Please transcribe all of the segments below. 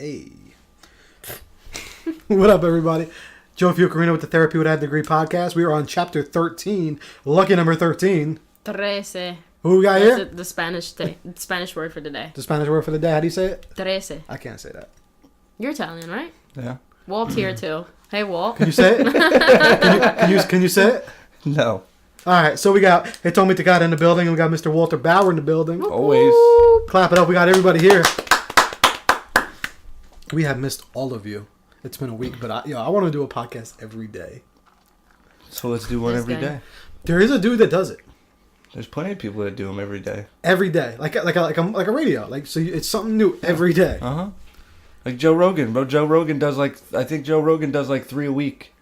Hey. What up, everybody? Joe Fiucarino with the Therapy Without a Degree podcast. We are on chapter 13, lucky number 13. 13. Who we got That's here? the Spanish word for the day. The Spanish word for the day. How do you say it? 13. I can't say that. You're Italian, right? Yeah. Walt's here too. Hey, Walt. Can you say it? Can you say it? No. All right, so we got Hitomi Takada in the building, and we got Mr. Walter Bauer in the building. Always. Clap it up. We got everybody here. We have missed all of you. It's been a week, but I want to do a podcast every day. So let's do one every day. There is a dude that does it. There's plenty of people that do them every day. Every day, like a radio. Like so, it's something new every day. Like Joe Rogan. Bro, I think Joe Rogan does like 3 a week.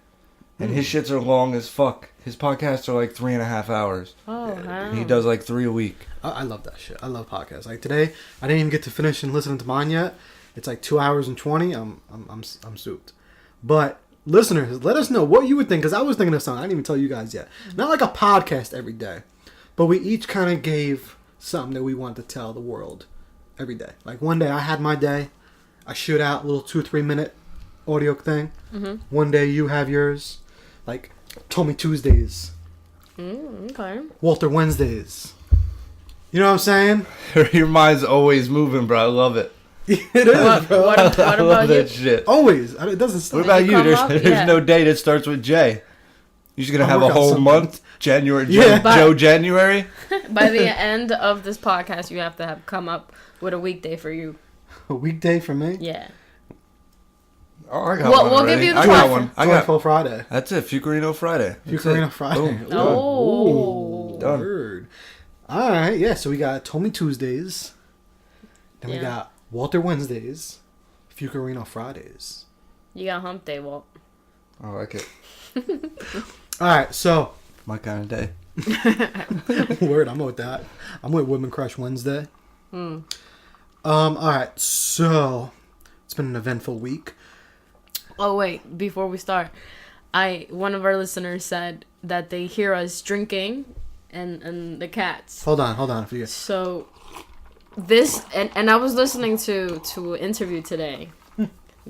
And his shits are long as fuck. His podcasts are like 3.5 hours. Oh, wow. He does like 3 a week. I love that shit. I love podcasts. Like today, I didn't even get to finish and listen to mine yet. It's like 2 hours and 20. I'm souped. But listeners, let us know what you would think, because I was thinking of something I didn't even tell you guys yet. Not like a podcast every day, but we each kind of gave something that we wanted to tell the world every day. Like one day I had my day. I shoot out a little 2 or 3 minute audio thing. Mm-hmm. One day you have yours. Like Tommy Tuesdays. Okay. Walter Wednesdays. You know what I'm saying? Your mind's always moving, bro. I love it. It is, bro. What I about love you? that shit. Always. It doesn't stop. What about you? come There's up? no day that starts with J. You're just going to have a work on whole something. month? January? Yeah. Joe January? By the end of this podcast, you have to have come up with a weekday for you. A weekday for me? Yeah. Oh, I got We'll- one we'll already. give you the I got choice. one. I got. Joyful Friday. That's it. Fucarino Friday. That's Fucarino it. Friday. Boom. Ooh. Oh. Done. Word. All right. Yeah. So we got Tommy Tuesdays. Then we Yeah. got Walter Wednesdays. Fucarino Fridays. You got hump day, Walt. I like it. All right. So My kind of day. word. I'm with that. I'm with Women Crush Wednesday. All right. So it's been an eventful week. Oh, wait. Before we start, one of our listeners said that they hear us drinking and the cats. Hold on. For you. So this and I was listening to an interview today.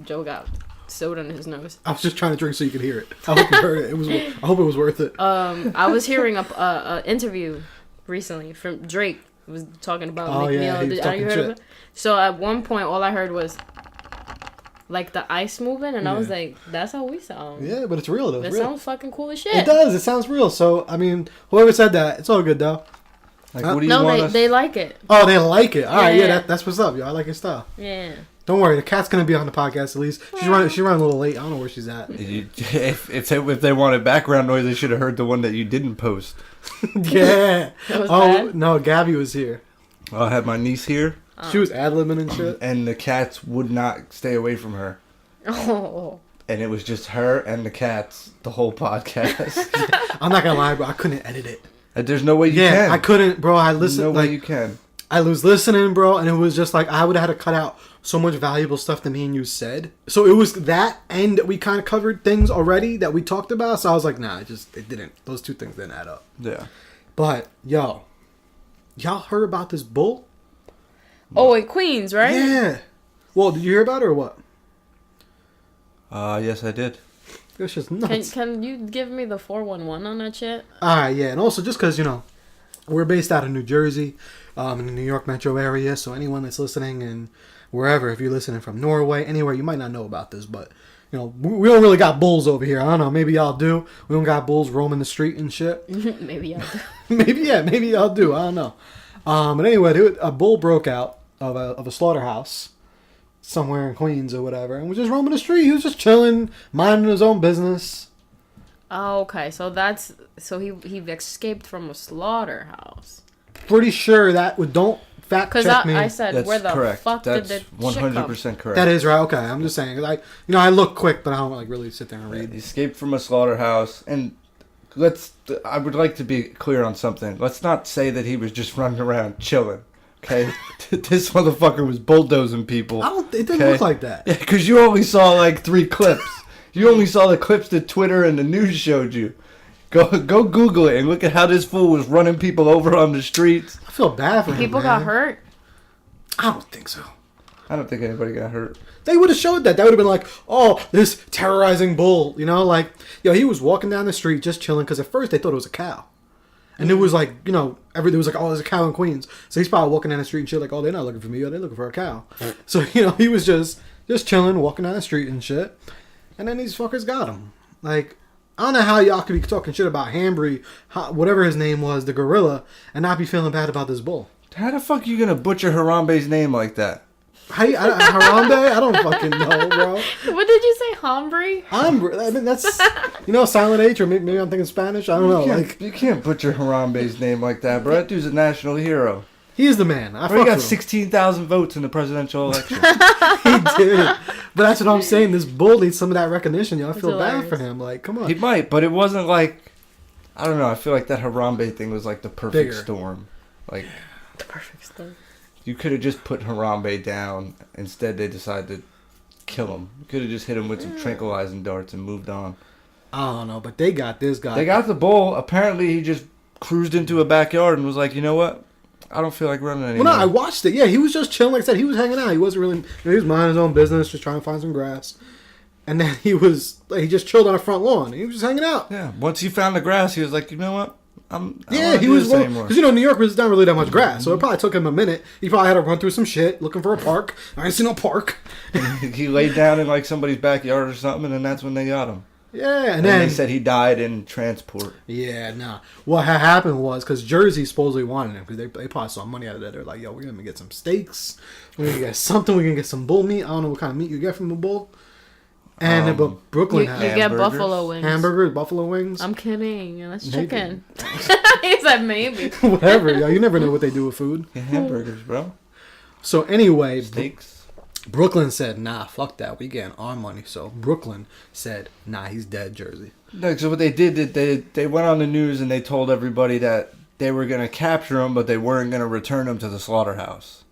Joe got soda in his nose. I was just trying to drink so you could hear it. I hope you heard it. I hope it was worth it. I was hearing a interview recently from Drake. He was talking about Oh, McNeil. yeah, he was talking you heard shit. of it? So at one point, all I heard was like the ice moving, and I was like, "That's how we sound." Yeah, but it's real though. That It's real. sounds fucking cool as shit. It does. It sounds real. So I mean, whoever said that, it's all good though. Like, what do you No, want us? they like it. Oh, they like it. All right, Yeah. that's what's up, yo. I like your style. Yeah. Don't worry, the cat's gonna be on the podcast at least. She's running a little late. I don't know where she's at. If they wanted background noise, they should have heard the one that you didn't post. Yeah. That was Oh bad? no, Gabby was here. I had my niece here, She was ad-libbing and shit. and the cats would not stay away from her. Oh. And it was just her and the cats the whole podcast. I'm not gonna lie, bro. I couldn't edit it. And there's no way you Yeah, can. I couldn't, bro. I listened. No way Like you can. I was listening, bro, and it was just like I would have had to cut out so much valuable stuff that me and you said. So it was that, and we kind of covered things already that we talked about. So I was like, nah, it didn't. Those two things didn't add up. Yeah. But y'all heard about this bull? Oh, in Queens, right? Yeah. Well, did you hear about it or what? Yes, I did. It's just nuts. Can you give me the 411 on that shit? Alright, yeah. And also just because, we're based out of New Jersey, in the New York metro area. So anyone that's listening and wherever, if you're listening from Norway, anywhere, you might not know about this. But, we don't really got bulls over here. I don't know. Maybe y'all do. We don't got bulls roaming the street and shit. Maybe I do. Maybe y'all do. I don't know. But anyway, a bull broke out of a slaughterhouse somewhere in Queens or whatever, and was just roaming the street. He was just chilling, minding his own business. Oh, okay. So he escaped from a slaughterhouse. Pretty sure that don't fact Because check me. I said, That's where the correct. fuck That's did the 100% correct. That is right. Okay, I'm just saying. Like, I look quick, but I don't really sit there and He read. escaped from a slaughterhouse, and I would like to be clear on something. Let's not say that he was just running around chilling. Okay, this motherfucker was bulldozing people. It didn't look like that. Yeah, because you only saw like 3 clips. You only saw the clips that Twitter and the news showed you. Go Google it and look at how this fool was running people over on the streets. I feel bad for him. People man. got hurt? I don't think so. I don't think anybody got hurt. They would have showed that. That would have been like, oh, this terrorizing bull. You know, like, yo, he was walking down the street just chilling because at first they thought it was a cow. And it was like, you know, there was like, oh, there's a cow in Queens. So he's probably walking down the street and shit like, oh, they're not looking for me. Oh, they're looking for a cow. So, you know, he was just chilling, walking down the street and shit. And then these fuckers got him. Like, I don't know how y'all could be talking shit about Hambre, whatever his name was, the gorilla, and not be feeling bad about this bull. How the fuck are you going to butcher Harambe's name like that? Harambe? I don't fucking know, bro. What did you say, Hambre? Hambre. I mean, that's, you know, silent H, or maybe I'm thinking Spanish. I don't know. You can't butcher Harambe's name like that, bro. That dude's a national hero. He is the man. He got 16,000 votes in the presidential election. He did. But that's what I'm saying. This bull needs some of that recognition. Yo, I feel bad for him. Like, come on. He might, but it wasn't like, I don't know. I feel like that Harambe thing was like the perfect storm. Like, the perfect storm. You could have just put Harambe down. Instead, they decided to kill him. You could have just hit him with some tranquilizing darts and moved on. I don't know, but they got this guy. They got the bull. Apparently, he just cruised into a backyard and was like, you know what? I don't feel like running anymore. Well, no, I watched it. Yeah, he was just chilling. Like I said, he was hanging out. He wasn't really... he was minding his own business, just trying to find some grass. And then he just chilled on the front lawn. He was just hanging out. Yeah, once he found the grass, he was like, you know what? He was because New York was not really that much grass, so it probably took him a minute. He probably had to run through some shit looking for a park. I ain't seen no park. He laid down in like somebody's backyard or something, and then that's when they got him. Yeah, and then they said he died in transport. Yeah, nah. What had happened was because Jersey supposedly wanted him because they probably saw money out of that. They're like, yo, we're gonna get some steaks. We're gonna get something. We're gonna get some bull meat. I don't know what kind of meat you get from the bull. And but Brooklyn you get buffalo wings. Hamburgers, buffalo wings. I'm kidding. That's chicken. He said maybe. Whatever. Yo, you never know what they do with food. Yeah, hamburgers, bro. So anyway, steaks. Brooklyn said, nah, fuck that. We getting our money. So Brooklyn said, nah, he's dead, Jersey. No, so what they did, they went on the news and they told everybody that they were going to capture him, but they weren't going to return him to the slaughterhouse.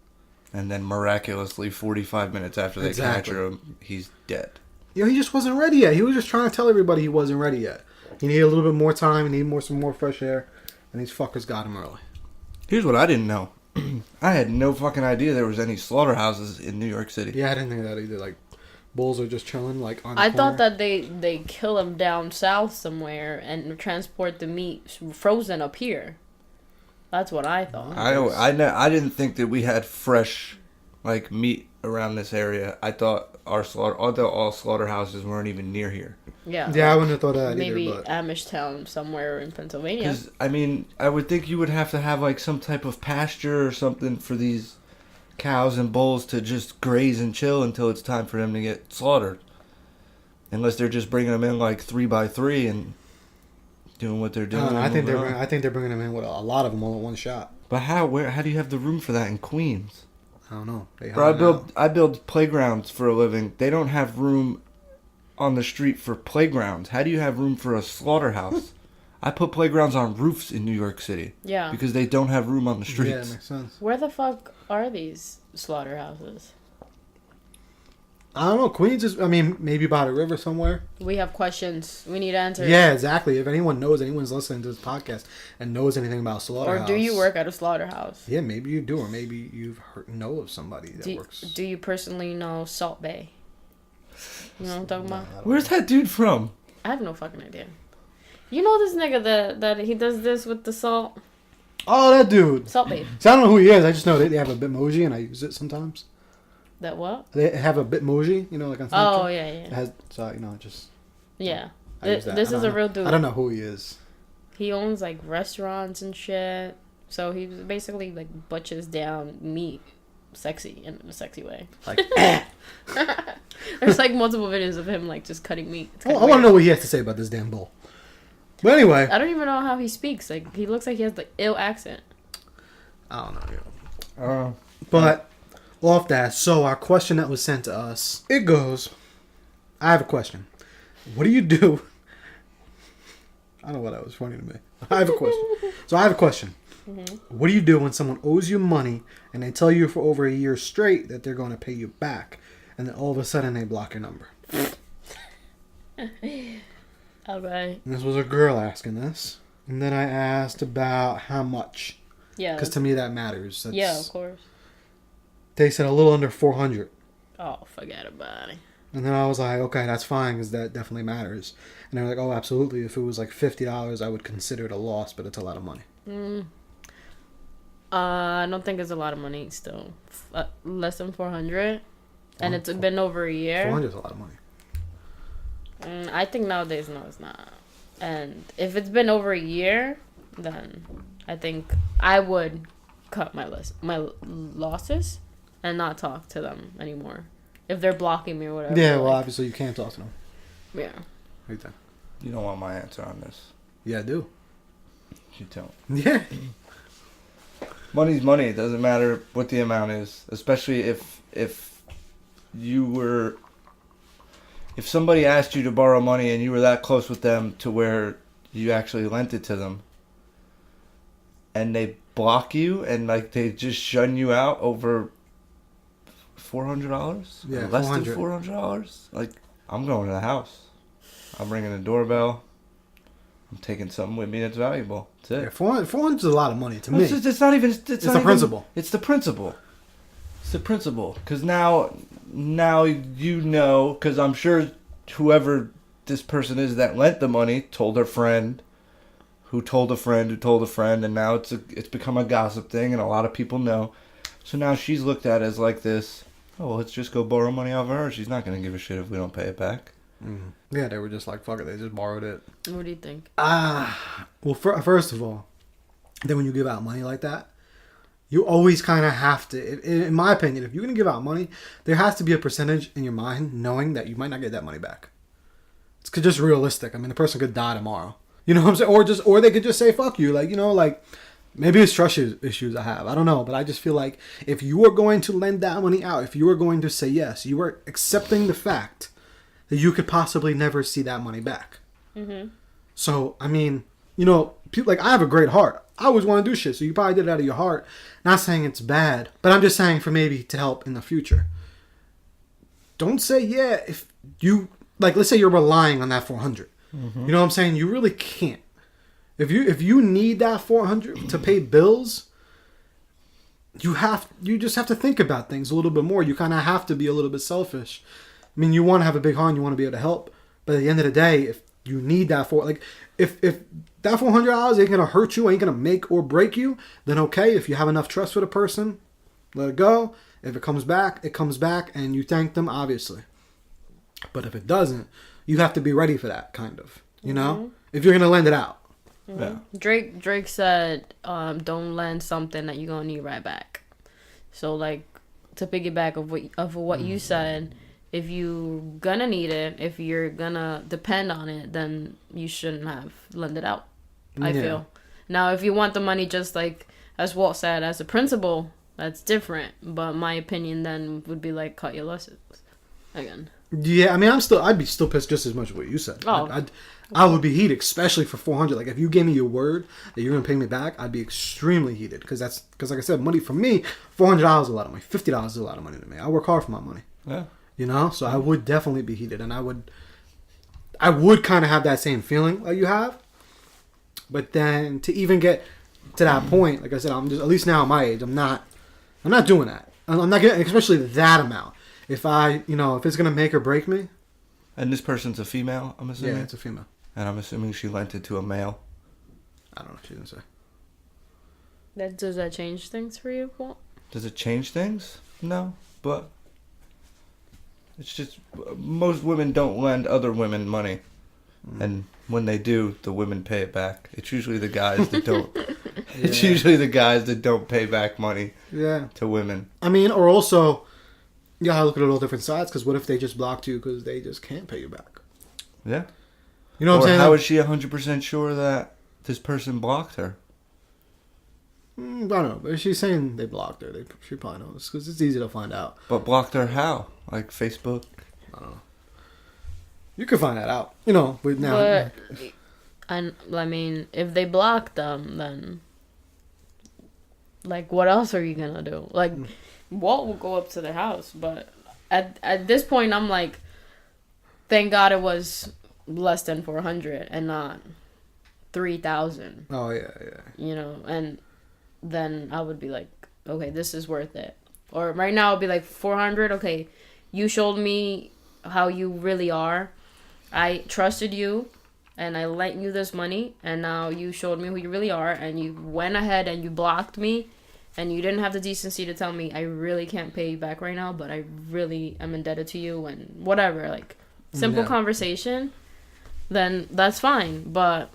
And then miraculously, 45 minutes after they capture him, he's dead. Yo, he just wasn't ready yet. He was just trying to tell everybody he wasn't ready yet. He needed a little bit more time. He needed some more fresh air. And these fuckers got him early. Here's what I didn't know. I had no fucking idea there was any slaughterhouses in New York City. Yeah, I didn't think that either. Like, bulls are just chilling, like, on the I corner. thought that they kill them down south somewhere and transport the meat frozen up here. That's what I thought. I didn't think that we had fresh, like, meat around this area. I thought all slaughterhouses weren't even near here. Yeah, I wouldn't have thought that maybe either. But Amish town somewhere in Pennsylvania. Because, I mean, I would think you would have to have, like, some type of pasture or something for these cows and bulls to just graze and chill until it's time for them to get slaughtered. Unless they're just bringing them in, like, 3x3 and doing what they're doing. I think they're bringing them in with a lot of them all at one shot. But how do you have the room for that in Queens? I don't know. I build playgrounds for a living. They don't have room on the street for playgrounds. How do you have room for a slaughterhouse? I put playgrounds on roofs in New York City. Yeah. Because they don't have room on the streets. Yeah, it makes sense. Where the fuck are these slaughterhouses? I don't know. Queens is, maybe by the river somewhere. We have questions. We need answers. Yeah, exactly. If anyone's listening to this podcast and knows anything about slaughterhouse. Or do you work at a slaughterhouse? Yeah, maybe you do. Or maybe you know of somebody that works. Do you personally know Salt Bay? You know what I'm talking about? Where's that dude from? I have no fucking idea. You know this nigga that he does this with the salt? Oh, that dude. Salt Bay. So I don't know who he is. I just know they have a Bitmoji and I use it sometimes. That what? They have a Bitmoji, like on Snapchat. Oh, yeah. It has, so, just... Yeah. I use that. This is a real dude. I don't know who he is. He owns, like, restaurants and shit. So he basically, like, butchers down meat sexy, in a sexy way. Like, There's, like, multiple videos of him, like, just cutting meat. I want to know what he has to say about this damn bull. But anyway. I don't even know how he speaks. Like, he looks like he has the ill accent. I don't know. But... off that, so our question that was sent to us, it goes, I have a question. What do you do? I don't know why that was funny to me. I have a question. So I have a question. Mm-hmm. What do you do when someone owes you money and they tell you for over a year straight that they're going to pay you back, and then all of a sudden they block your number? Okay. And this was a girl asking this. And then I asked about how much. Yeah. Because to me that matters. Yeah, of course. They said a little under 400. Oh, forget about it. And then I was like, okay, that's fine, because that definitely matters. And they were like, oh, absolutely. If it was like $50, I would consider it a loss, but it's a lot of money. I don't think it's a lot of money still. Less than 400. And it's been over a year. 400 is a lot of money. I think nowadays, no, it's not. And if it's been over a year, then I think I would cut my losses and not talk to them anymore. If they're blocking me or whatever. Yeah, well, obviously you can't talk to them. Yeah. Right there. You don't want my answer on this. Yeah, I do. You don't. Yeah. Money's money. It doesn't matter what the amount is. Especially if somebody asked you to borrow money and you were that close with them to where you actually lent it to them, and they block you and like they just shun you out over $400, yeah, less $400. than $400, like I'm going to the house. I'm ringing the doorbell. I'm taking something with me that's valuable. That's it. Yeah, 400 is a lot of money to me. It's not even. It's the not even, principle. It's the principle. It's the principle. Because now you know. Because I'm sure whoever this person is that lent the money told her friend, who told a friend, who told a friend, and now it's become a gossip thing, and a lot of people know. So now she's looked at as like this. Oh, well, let's just go borrow money off of her. She's not going to give a shit if we don't pay it back. Mm-hmm. Yeah, they were just like, fuck it. They just borrowed it. What do you think? Well, first of all, then when you give out money like that, you always kind of have to, in my opinion, if you're going to give out money, there has to be a percentage in your mind knowing that you might not get that money back. It's just realistic. I mean, the person could die tomorrow. You know what I'm saying? Or they could just say, fuck you. Like, you know, like, maybe it's trust issues I have. I don't know. But I just feel like if you are going to lend that money out, if you are going to say yes, you are accepting the fact that you could possibly never see that money back. Mm-hmm. So, I mean, you know, people, like, I have a great heart. I always want to do shit, so you probably did it out of your heart. Not saying it's bad, but I'm just saying for maybe to help in the future. Don't say, yeah, if you, like, let's say you're relying on that 400. Mm-hmm. You know what I'm saying? You really can't. If you need that 400 to pay bills, you just have to think about things a little bit more. You kind of have to be a little bit selfish. I mean, you want to have a big heart and you want to be able to help. But at the end of the day, if you need that if that $400 ain't going to hurt you, ain't going to make or break you, then okay. If you have enough trust for the person, let it go. If it comes back, it comes back and you thank them, obviously. But if it doesn't, you have to be ready for that, kind of. You know? If you're going to lend it out. Mm-hmm. Yeah. Drake said, don't lend something that you're going to need right back. So, like, to piggyback of what you said, if you're gonna need it, if you're gonna depend on it, then you shouldn't have lend it out. I feel. Now, if you want the money, just like as Walt said, as a principal, that's different. But my opinion then would be like cut your losses again. Yeah, I mean, I'd be still pissed just as much as what you said. Oh. I would be heated, especially for 400. Like, if you gave me your word that you're gonna pay me back, I'd be extremely heated because like I said, money for me, $400 is a lot of money. $50 is a lot of money to me. I work hard for my money. Yeah. You know, so I would definitely be heated, and I would kind of have that same feeling that you have. But then to even get to that point, like I said, I'm just, at least now at my age, I'm not doing that. I'm not getting, especially that amount. If it's gonna make or break me. And this person's a female, I'm assuming. Yeah, it's a female. And I'm assuming she lent it to a male. I don't know. She didn't say. Does that change things for you, Walt? Does it change things? No, but. It's just most women don't lend other women money, and when they do, the women pay it back. It's usually the guys that don't. It's usually the guys that don't pay back money. To women. I mean, or also, you gotta look at all different sides. Because what if they just blocked you because they just can't pay you back? Yeah. You know what I'm saying? How is she 100% sure that this person blocked her? I don't know, but she's saying they blocked her. She probably knows because it's easy to find out. But blocked her how? Like Facebook? I don't know. You could find that out, you know. But now, I mean, if they block them, then like, what else are you gonna do? Like, Walt will go up to the house, but at this point, I'm like, thank God it was less than 400 and not 3,000. Oh yeah. You know, and then I would be like, okay, this is worth it. Or right now it'll be like 400. Okay, you showed me how you really are. I trusted you, and I lent you this money, and now you showed me who you really are, and you went ahead and you blocked me, and you didn't have the decency to tell me I really can't pay you back right now, but I really am indebted to you, and whatever, like, simple conversation, then that's fine. But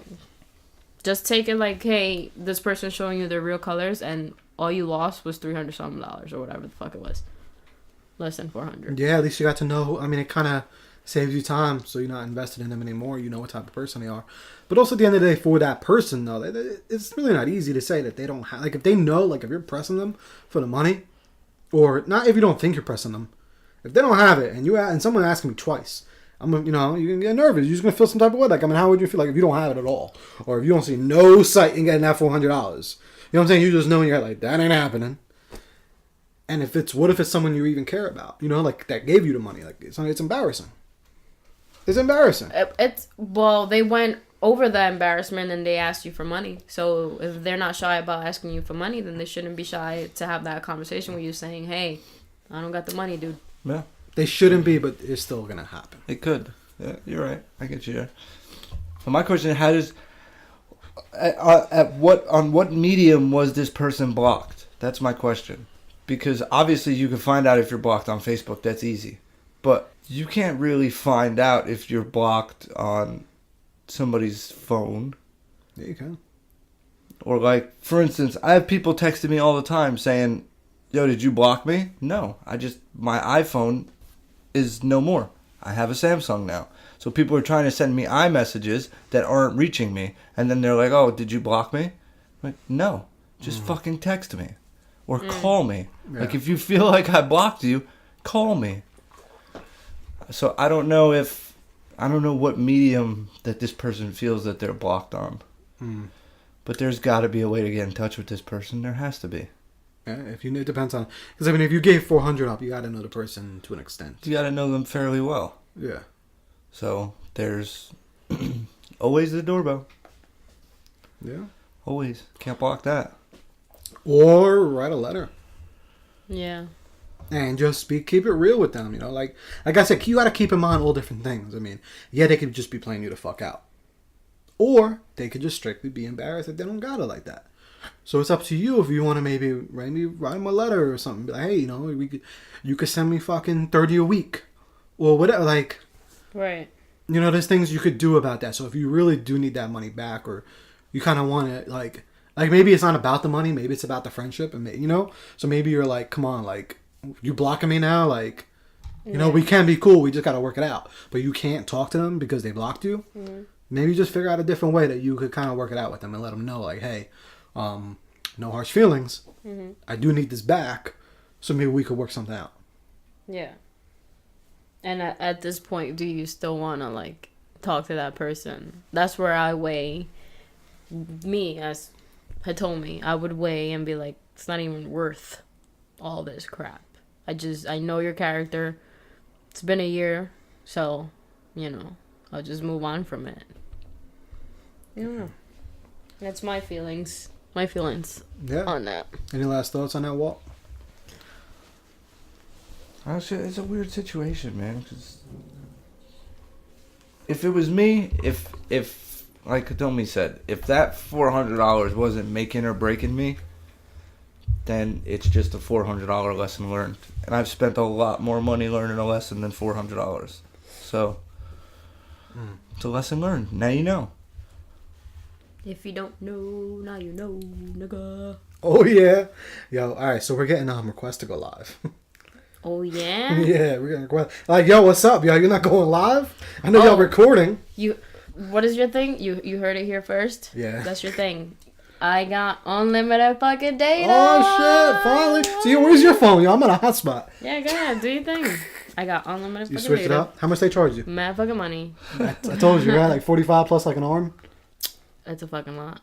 just take it like, hey, this person's showing you their real colors, and all you lost was $300-something or whatever the fuck it was. Less than 400. Yeah, at least you got to know. I mean, it kind of saves you time, so you're not invested in them anymore. You know what type of person they are. But also, at the end of the day, for that person, though, it's really not easy to say that they don't have... Like, if they know, like, if you're pressing them for the money, or not if you don't think you're pressing them, if they don't have it, and someone asking me twice, you can get nervous. You're just going to feel some type of way. Like, I mean, how would you feel like if you don't have it at all? Or if you don't see no sight in getting that $400? You know what I'm saying? You just know in your head, like, that ain't happening. And what if it's someone you even care about? You know, like, that gave you the money. Like, it's embarrassing. It's embarrassing. Well, they went over the embarrassment and they asked you for money. So if they're not shy about asking you for money, then they shouldn't be shy to have that conversation with you saying, hey, I don't got the money, dude. Yeah. They shouldn't be, but it's still going to happen. It could. Yeah, you're right. I get you there. So my question is, how does... on what medium was this person blocked? That's my question. Because obviously you can find out if you're blocked on Facebook. That's easy. But you can't really find out if you're blocked on somebody's phone. Yeah, you can. Or like, for instance, I have people texting me all the time saying, yo, did you block me? No. My iPhone is no more. I have a Samsung now. So people are trying to send me iMessages that aren't reaching me. And then they're like, oh, did you block me? I'm like, no. Just fucking text me. Or call me. Yeah. Like, if you feel like I blocked you, call me. So I don't know what medium that this person feels that they're blocked on. But there's got to be a way to get in touch with this person. There has to be. Yeah, it depends on... Because, I mean, if you gave 400 up, you got to know the person to an extent. You got to know them fairly well. Yeah. So there's always the doorbell. Yeah. Always. Can't block that. Or write a letter. Yeah. And just keep it real with them, you know. Like I said, you got to keep in mind all different things. I mean, yeah, they could just be playing you the fuck out. Or they could just strictly be embarrassed that they don't got it like that. So it's up to you if you want to maybe write them a letter or something. Be like, hey, you know, you could send me fucking 30 a week. Or whatever, like... Right. You know, there's things you could do about that. So if you really do need that money back, or you kind of want it, like maybe it's not about the money, maybe it's about the friendship, and you know, so maybe you're like, come on, like, you blocking me now, like, you know, we can be cool, we just gotta work it out, but you can't talk to them because they blocked you. Maybe just figure out a different way that you could kind of work it out with them and let them know, like, hey, no harsh feelings, I do need this back, so maybe we could work something out. Yeah. And at this point, do you still want to, like, talk to that person? That's where I weigh. Me, as had told me, I would weigh and be like, it's not even worth all this crap. I know your character. It's been a year, so, you know, I'll just move on from it. Yeah. That's my feelings. On that. Any last thoughts on that, Walt? It's a weird situation, man. Cause if it was me, if like Katomi said, if that $400 wasn't making or breaking me, then it's just a $400 lesson learned. And I've spent a lot more money learning a lesson than $400. So it's a lesson learned. Now you know. If you don't know, now you know, nigga. Oh yeah, yo. All right, so we're getting requests to go live. Oh, yeah? Yeah, we're getting requests. Like, yo, what's up, yo? You're not going live? I know y'all recording. What is your thing? You heard it here first? Yeah. That's your thing. I got unlimited fucking data. Oh, shit. Finally. See, where's your phone, yo? I'm on a hotspot. Yeah, go ahead. Do your thing. I got unlimited fucking data. You switched it up? How much they charge you? Mad fucking money. I told you, right? Like 45 plus like an arm? It's a fucking lot.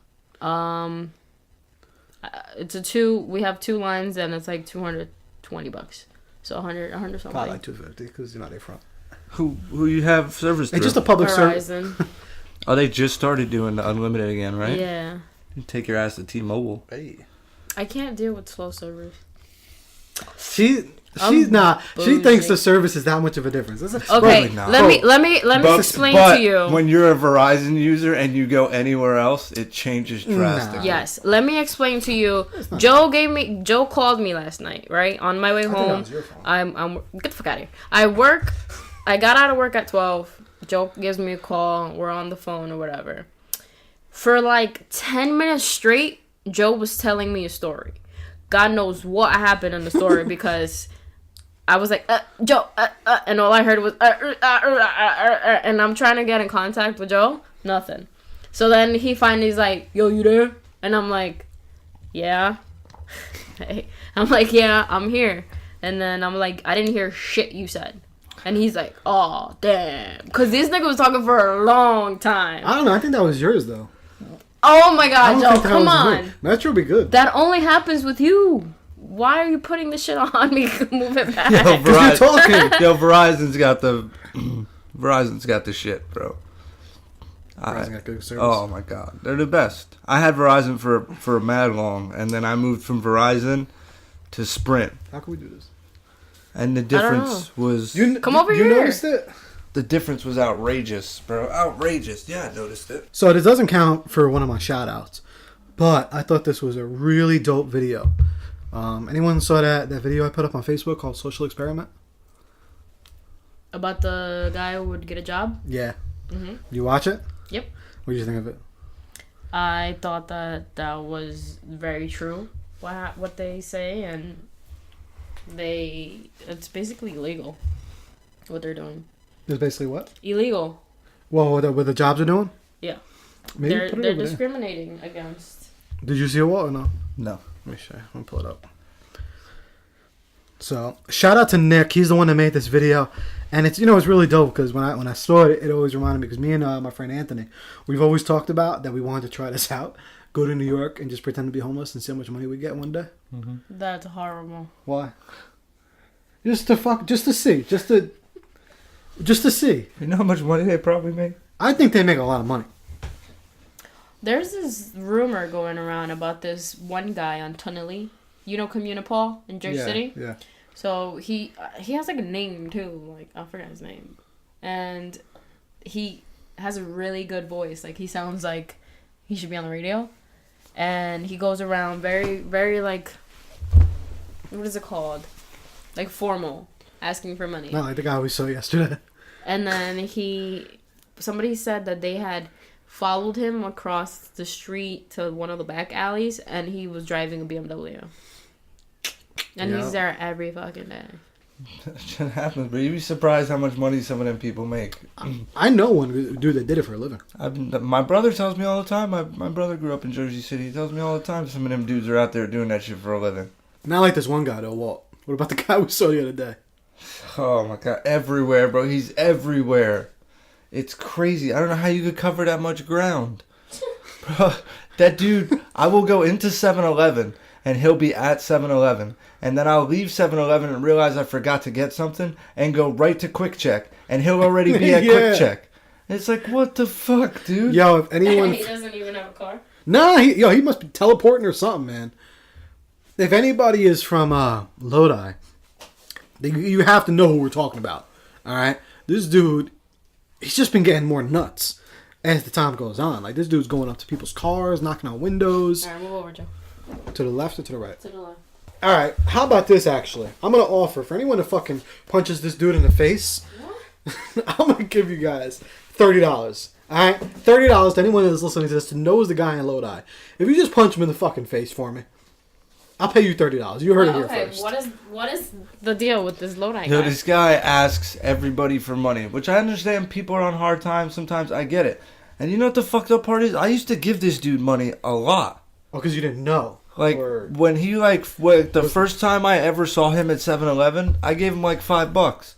It's we have 2 lines and it's like $220. So 100 something. Probably like 250 because you're not a front. Who you have service through? It's just a public service. Verizon. Oh, they just started doing the unlimited again, right? Yeah. You take your ass to T-Mobile. Hey. I can't deal with slow servers. She's not. She bougie. thinks the service is that much of a difference. Okay, Probably not. let me explain to you. When you're a Verizon user and you go anywhere else, it changes drastically. Yes, let me explain to you. Joe called me last night, right? On my way I think home. that was your phone. I'm get the fuck out of here. I got out of work at 12. Joe gives me a call. We're on the phone or whatever. For like 10 minutes straight, Joe was telling me a story. God knows what happened in the story because I was like, Joe, and all I heard was, and I'm trying to get in contact with Joe. Nothing. So then he finally's like, yo, you there? And I'm like, yeah. I'm like, yeah, I'm here. And then I'm like, I didn't hear shit you said. And he's like, oh, damn. Because this nigga was talking for a long time. I don't know. I think that was yours, though. Oh, my God, Joe, come on. Metro be good. That only happens with you. Why are you putting this shit on me? Move it back. Yo, You're talking. Yo, Verizon's got the shit, bro. Verizon got good service. Oh my god, they're the best. I had Verizon for mad long, and then I moved from Verizon to Sprint. How can we do this? And the difference was Come over you here. noticed it? the difference was outrageous, bro. Outrageous. Yeah, I noticed it. So this doesn't count for one of my shout outs, but I thought this was a really dope video. Anyone saw that video I put up on Facebook called Social Experiment? About the guy who would get a job? Yeah. Mm-hmm. You watch it? Yep. What did you think of it? I thought that was very true, what they say, and it's basically illegal, what they're doing. It's basically what? Illegal. Well, what the jobs are doing? Yeah. Maybe They're put it over there. discriminating against. Did you see it, Walt, or no? No. Let me show you. Let me pull it up. So, shout out to Nick. He's the one that made this video. And it's really dope because when I saw it, it always reminded me, because me and my friend Anthony, we've always talked about that we wanted to try this out. Go to New York and just pretend to be homeless and see how much money we get one day. Mm-hmm. That's horrible. Why? Just to see. Just to see. You know how much money they probably make? I think they make a lot of money. There's this rumor going around about this one guy on Tunnelly. You know Communipol in Jersey City? Yeah. So he has like a name too, like I forgot his name, and he has a really good voice. Like he sounds like he should be on the radio, and he goes around very, very like, what is it called? Like formal, asking for money. Not like the guy we saw yesterday. And then somebody said that they had followed him across the street to one of the back alleys, and he was driving a BMW. And he's there every fucking day. That shit happens, but you'd be surprised how much money some of them people make. I know one dude that did it for a living. My brother tells me all the time. My brother grew up in Jersey City. He tells me all the time some of them dudes are out there doing that shit for a living. Not like this one guy though, Walt. What about the guy we saw the other day? Oh my god, everywhere, bro. He's everywhere. It's crazy. I don't know how you could cover that much ground. Bro, that dude, I will go into 7-Eleven and he'll be at 7-Eleven. And then I'll leave 7-Eleven and realize I forgot to get something and go right to Quick Check. And he'll already be at Yeah. Quick Check. It's like, what the fuck, dude? Yo, if anyone... He doesn't even have a car. Nah, he must be teleporting or something, man. If anybody is from Lodi, you have to know who we're talking about. All right? This dude, he's just been getting more nuts as the time goes on. Like, this dude's going up to people's cars, knocking on windows. Alright, move over, Joe. To the left or to the right? To the left. All right, how about this, actually? I'm going to offer, for anyone that fucking punches this dude in the face, I'm going to give you guys $30. All right? $30 to anyone that's listening to this that knows the guy in Lodi. If you just punch him in the fucking face for me, I'll pay you $30. You heard it here first. What is the deal with this Lodi Yo, guy? this guy asks everybody for money, which I understand people are on hard times. Sometimes I get it. And you know what the fucked up part is? I used to give this dude money a lot. Oh, because you didn't know. Like, when he, the first time I ever saw him at 7-Eleven, I gave him, $5.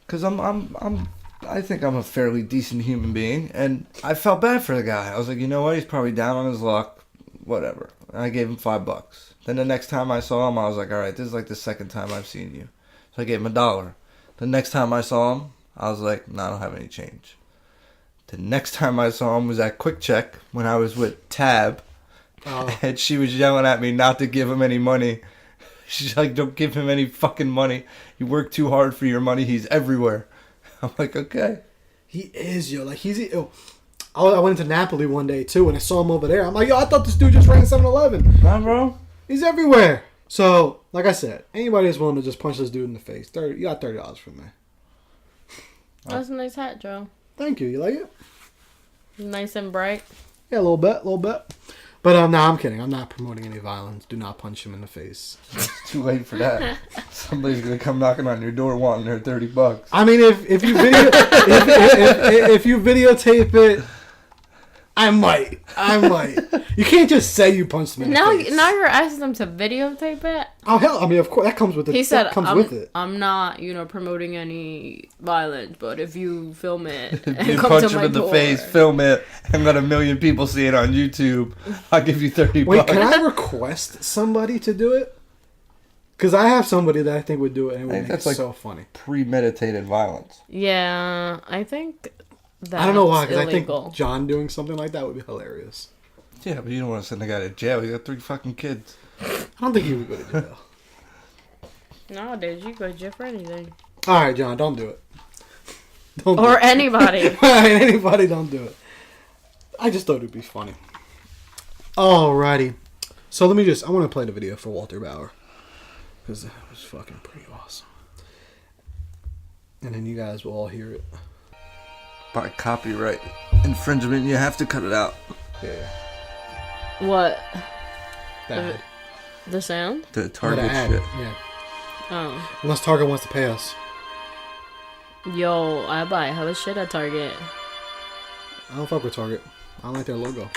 Because I think I'm a fairly decent human being, and I felt bad for the guy. I was like, you know what? He's probably down on his luck. Whatever. And I gave him $5. Then the next time I saw him, I was like, all right, this is the second time I've seen you. So I gave him $1. The next time I saw him, I was like, no, I don't have any change. The next time I saw him was at Quick Check when I was with Tab. Oh. And she was yelling at me not to give him any money. She's like, don't give him any fucking money. You work too hard for your money. He's everywhere. I'm like, okay. He is, yo. Like, he's... Yo, I went into Napoli one day, too, and I saw him over there. I'm like, yo, I thought this dude just ran 7-Eleven. Nah, bro. He's everywhere. So, like I said, anybody that's willing to just punch this dude in the face, you got $30 from me. That's a nice hat, Joe. Thank you. You like it? Nice and bright. Yeah, a little bit. But, no, I'm kidding. I'm not promoting any violence. Do not punch him in the face. It's too late for that. Somebody's going to come knocking on your door wanting their $30. I mean, if you if you videotape it, I might. You can't just say you punched him in the face. Now you're asking them to videotape it? Oh, hell, I mean, of course, that comes with it. He said, with it. I'm not, promoting any violence, but if you film it and If you come punch to him my in the door, face, film it, and let 1 million people see it on YouTube, I'll give you $30. Wait, can I request somebody to do it? Because I have somebody that I think would do it, and it would make it so funny. Premeditated violence. Yeah, I think that's I don't know why, because I illegal. think John doing something like that would be hilarious. Yeah, but you don't want to send the guy to jail. He got 3 fucking kids. I don't think he would go to jail. Nowadays, you go to jail for anything. All right, John, don't do it. Or anybody. Anybody, don't do it. I just thought it'd be funny. Alrighty. So I want to play the video for Walter Bauer. Because it was fucking pretty awesome. And then you guys will all hear it. By copyright infringement, you have to cut it out. Yeah. What? Bad. The sound? The Target ad. shit. Yeah. Oh. Unless Target wants to pay us. Yo, I buy hella shit at Target. I don't fuck with Target. I don't like their logo.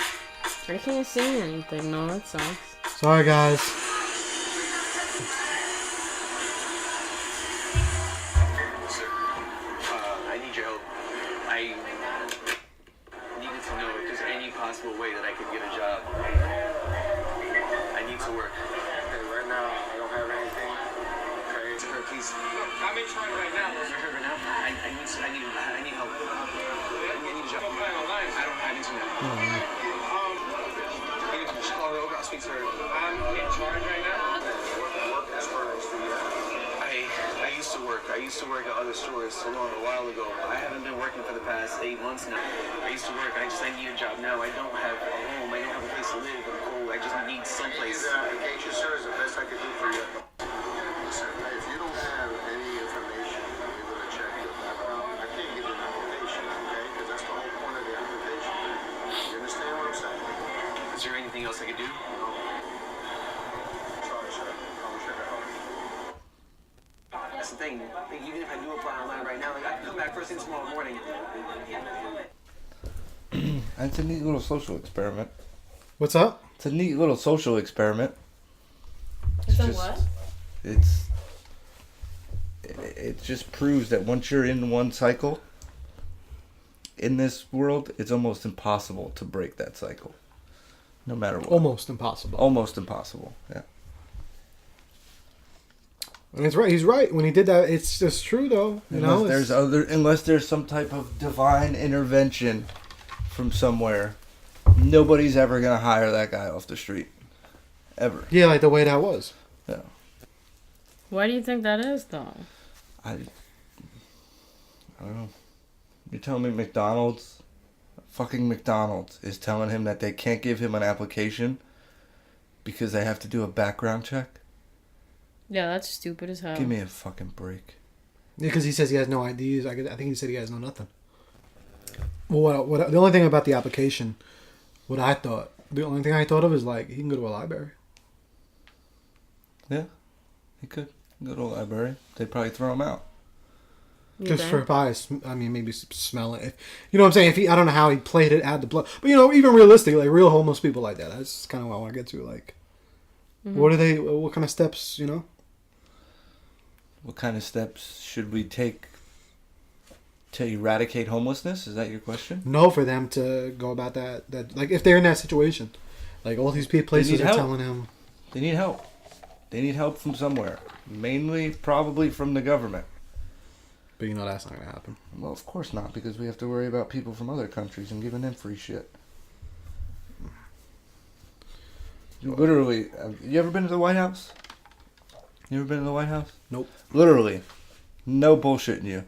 I can't see anything. No, that sucks. Sorry, guys. I need your help. I needed to know if there's any possible way that I could get a job. I need to work. Okay, right now, I don't have anything. Okay, sir, please. I'm in trying right now. Is there right now? I need help. I need a job. I don't have internet. I'll speak to her. I'm in charge right now. Work experience do you have? I used to work at other stores a while ago. I haven't been working for the past 8 months now. I used to work. I need a job now. I don't have a home. I don't have a place to live. I'm cold. I just need someplace. This application, sir, is the best I could do for you. Listen, if you don't have any information, I'm able to check your background. I can't give you an application, okay? Because that's the whole point of the application. You understand what I'm saying? Is there anything else I could do? No. Sorry, sir. I wish I could help you. That's the thing. Even if I do apply online right now, I can come back first thing tomorrow morning. It's a neat little social experiment. What's up? It's a neat little social experiment. It's just- what? It just proves that once you're in one cycle in this world, it's almost impossible to break that cycle. No matter what. Almost impossible. Almost impossible. Yeah. And it's right. He's right. When he did that, it's just true, though. Unless there's some type of divine intervention from somewhere, nobody's ever gonna hire that guy off the street, ever. Yeah, like the way that was. Yeah. Why do you think that is, though? I don't know. You're telling me fucking McDonald's is telling him that they can't give him an application because they have to do a background check? Yeah, that's stupid as hell. Give me a fucking break. Yeah, because he says he has no IDs. I think he said he has no nothing. Well, what the only thing about the application, the only thing I thought of is like he can go to a library. Yeah, he could go to a library. They'd probably throw him out. You Just think? for bias. I mean, maybe smell it. You know what I'm saying? I don't know how he played it, add the blood. But, even realistically, like real homeless people like that. That's kind of what I want to get to. Like, what kind of steps, What kind of steps should we take to eradicate homelessness? Is that your question? No, for them to go about that, like, if they're in that situation. Like, all these places are help. telling him. They need help. They need help from somewhere. Mainly, probably from the government. But that's not going to happen. Well, of course not, because we have to worry about people from other countries and giving them free shit. Literally, you ever been to the White House? You ever been to the White House? Nope. Literally, no bullshitting you.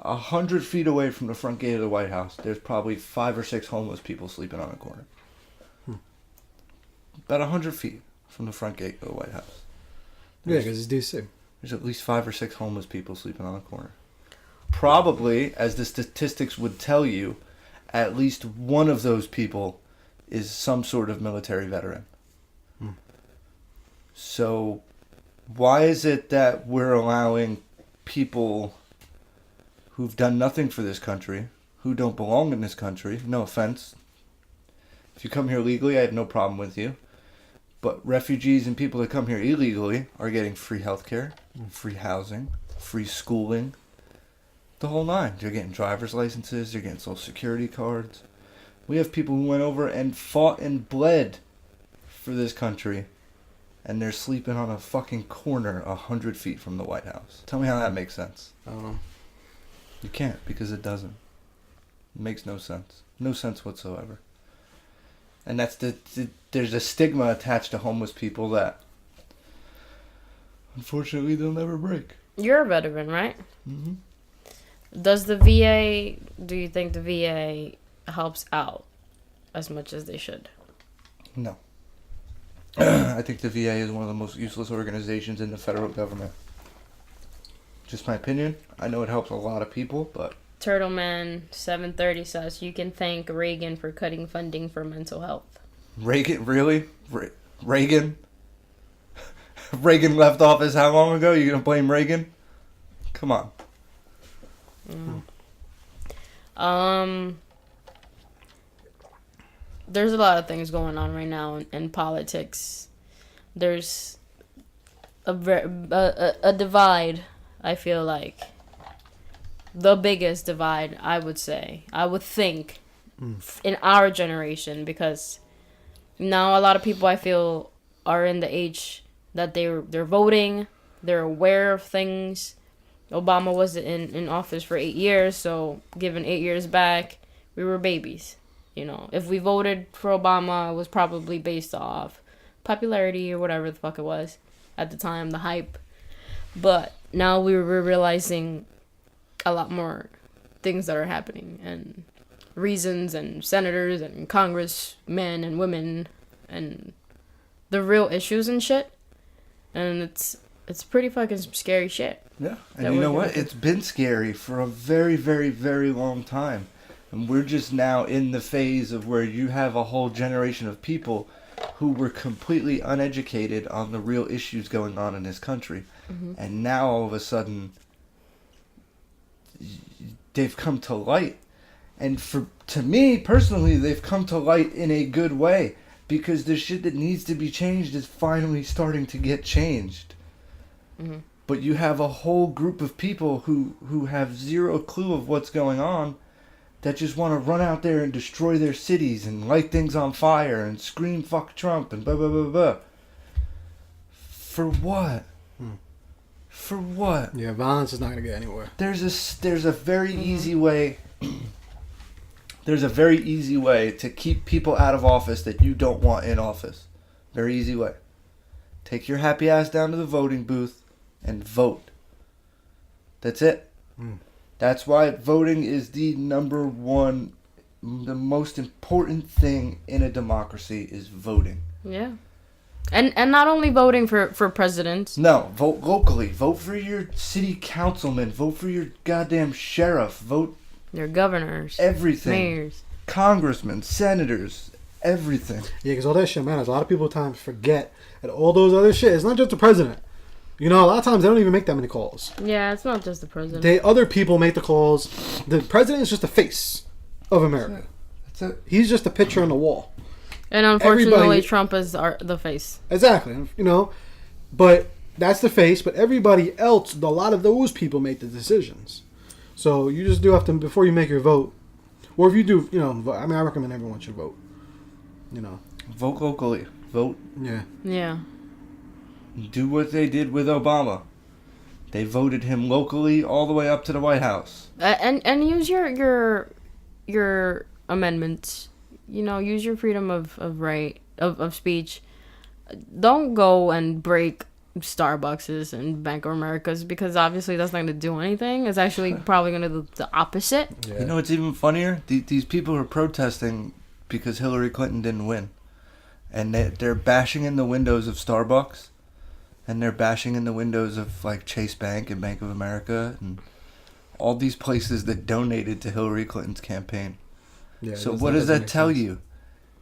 100 feet away from the front gate of the White House, there's probably 5 or 6 homeless people sleeping on a corner. About 100 feet from the front gate of the White House. Yeah, because it's DC. There's at least 5 or 6 homeless people sleeping on a corner. Probably, as the statistics would tell you, at least one of those people is some sort of military veteran. So, why is it that we're allowing people who've done nothing for this country, who don't belong in this country, no offense, if you come here legally, I have no problem with you, but refugees and people that come here illegally are getting free healthcare, free housing, free schooling, the whole nine. They're getting driver's licenses, they're getting social security cards. We have people who went over and fought and bled for this country, and they're sleeping on a fucking corner 100 feet from the White House. Tell me how that makes sense. I don't know. You can't, because it doesn't. It makes no sense. No sense whatsoever. And that's there's a stigma attached to homeless people that, unfortunately, they'll never break. You're a veteran, right? Mm-hmm. Do you think the VA helps out as much as they should? No. I think the VA is one of the most useless organizations in the federal government. Just my opinion. I know it helps a lot of people, but... Turtleman 730 says, you can thank Reagan for cutting funding for mental health. Reagan? Really? Reagan? Reagan left office how long ago? You gonna blame Reagan? Come on. There's a lot of things going on right now in politics. There's a divide, I feel like. The biggest divide, I would say. I would think in our generation, because now a lot of people, I feel, are in the age that they're voting, they're aware of things. Obama was in office for 8 years, so given 8 years back, we were babies. You know, if we voted for Obama, it was probably based off popularity or whatever the fuck it was at the time, the hype. But now we're realizing a lot more things that are happening, and reasons, and senators and congressmen and women, and the real issues and shit. And it's pretty fucking scary shit. Yeah, and you know what? It's been scary for a very, very, very long time. And we're just now in the phase of where you have a whole generation of people who were completely uneducated on the real issues going on in this country. Mm-hmm. And now all of a sudden, they've come to light. And to me, personally, they've come to light in a good way. Because the shit that needs to be changed is finally starting to get changed. Mm-hmm. But you have a whole group of people who have zero clue of what's going on, that just want to run out there and destroy their cities and light things on fire and scream fuck Trump and blah blah blah blah. For what? For what? Yeah, violence is not going to get anywhere. There's a very easy way. There's a very easy way to keep people out of office that you don't want in office. Very easy way. Take your happy ass down to the voting booth and vote. That's it. That's why voting is the number one, the most important thing in a democracy is voting. Yeah. And not only voting for presidents. No, vote locally. Vote for your city councilman. Vote for your goddamn sheriff. Vote... Your governors. Everything. Mayors. Congressmen, senators, everything. Yeah, because all that shit matters. A lot of people at times forget that all those other shit, it's not just the president. You know, a lot of times they don't even make that many calls. Yeah, it's not just the president. Other people make the calls. The president is just the face of America. That's it. He's just a picture on the wall. And unfortunately, Trump is the face. Exactly. You know, but that's the face. But everybody else, a lot of those people make the decisions. So you just do have to, before you make your vote, or if you do, you know, I mean, I recommend everyone should vote. You know. Vote locally. Vote. Yeah. Yeah. Do what they did with Obama. They voted him locally all the way up to the White House. And use your amendments. You know, use your freedom of speech. Don't go and break Starbucks and Bank of America's, because obviously that's not going to do anything. It's actually probably going to do the opposite. Yeah. You know what's even funnier? These people are protesting because Hillary Clinton didn't win. And they're bashing in the windows of Starbucks. And they're bashing in the windows of like Chase Bank and Bank of America and all these places that donated to Hillary Clinton's campaign. Yeah, So what does that tell you?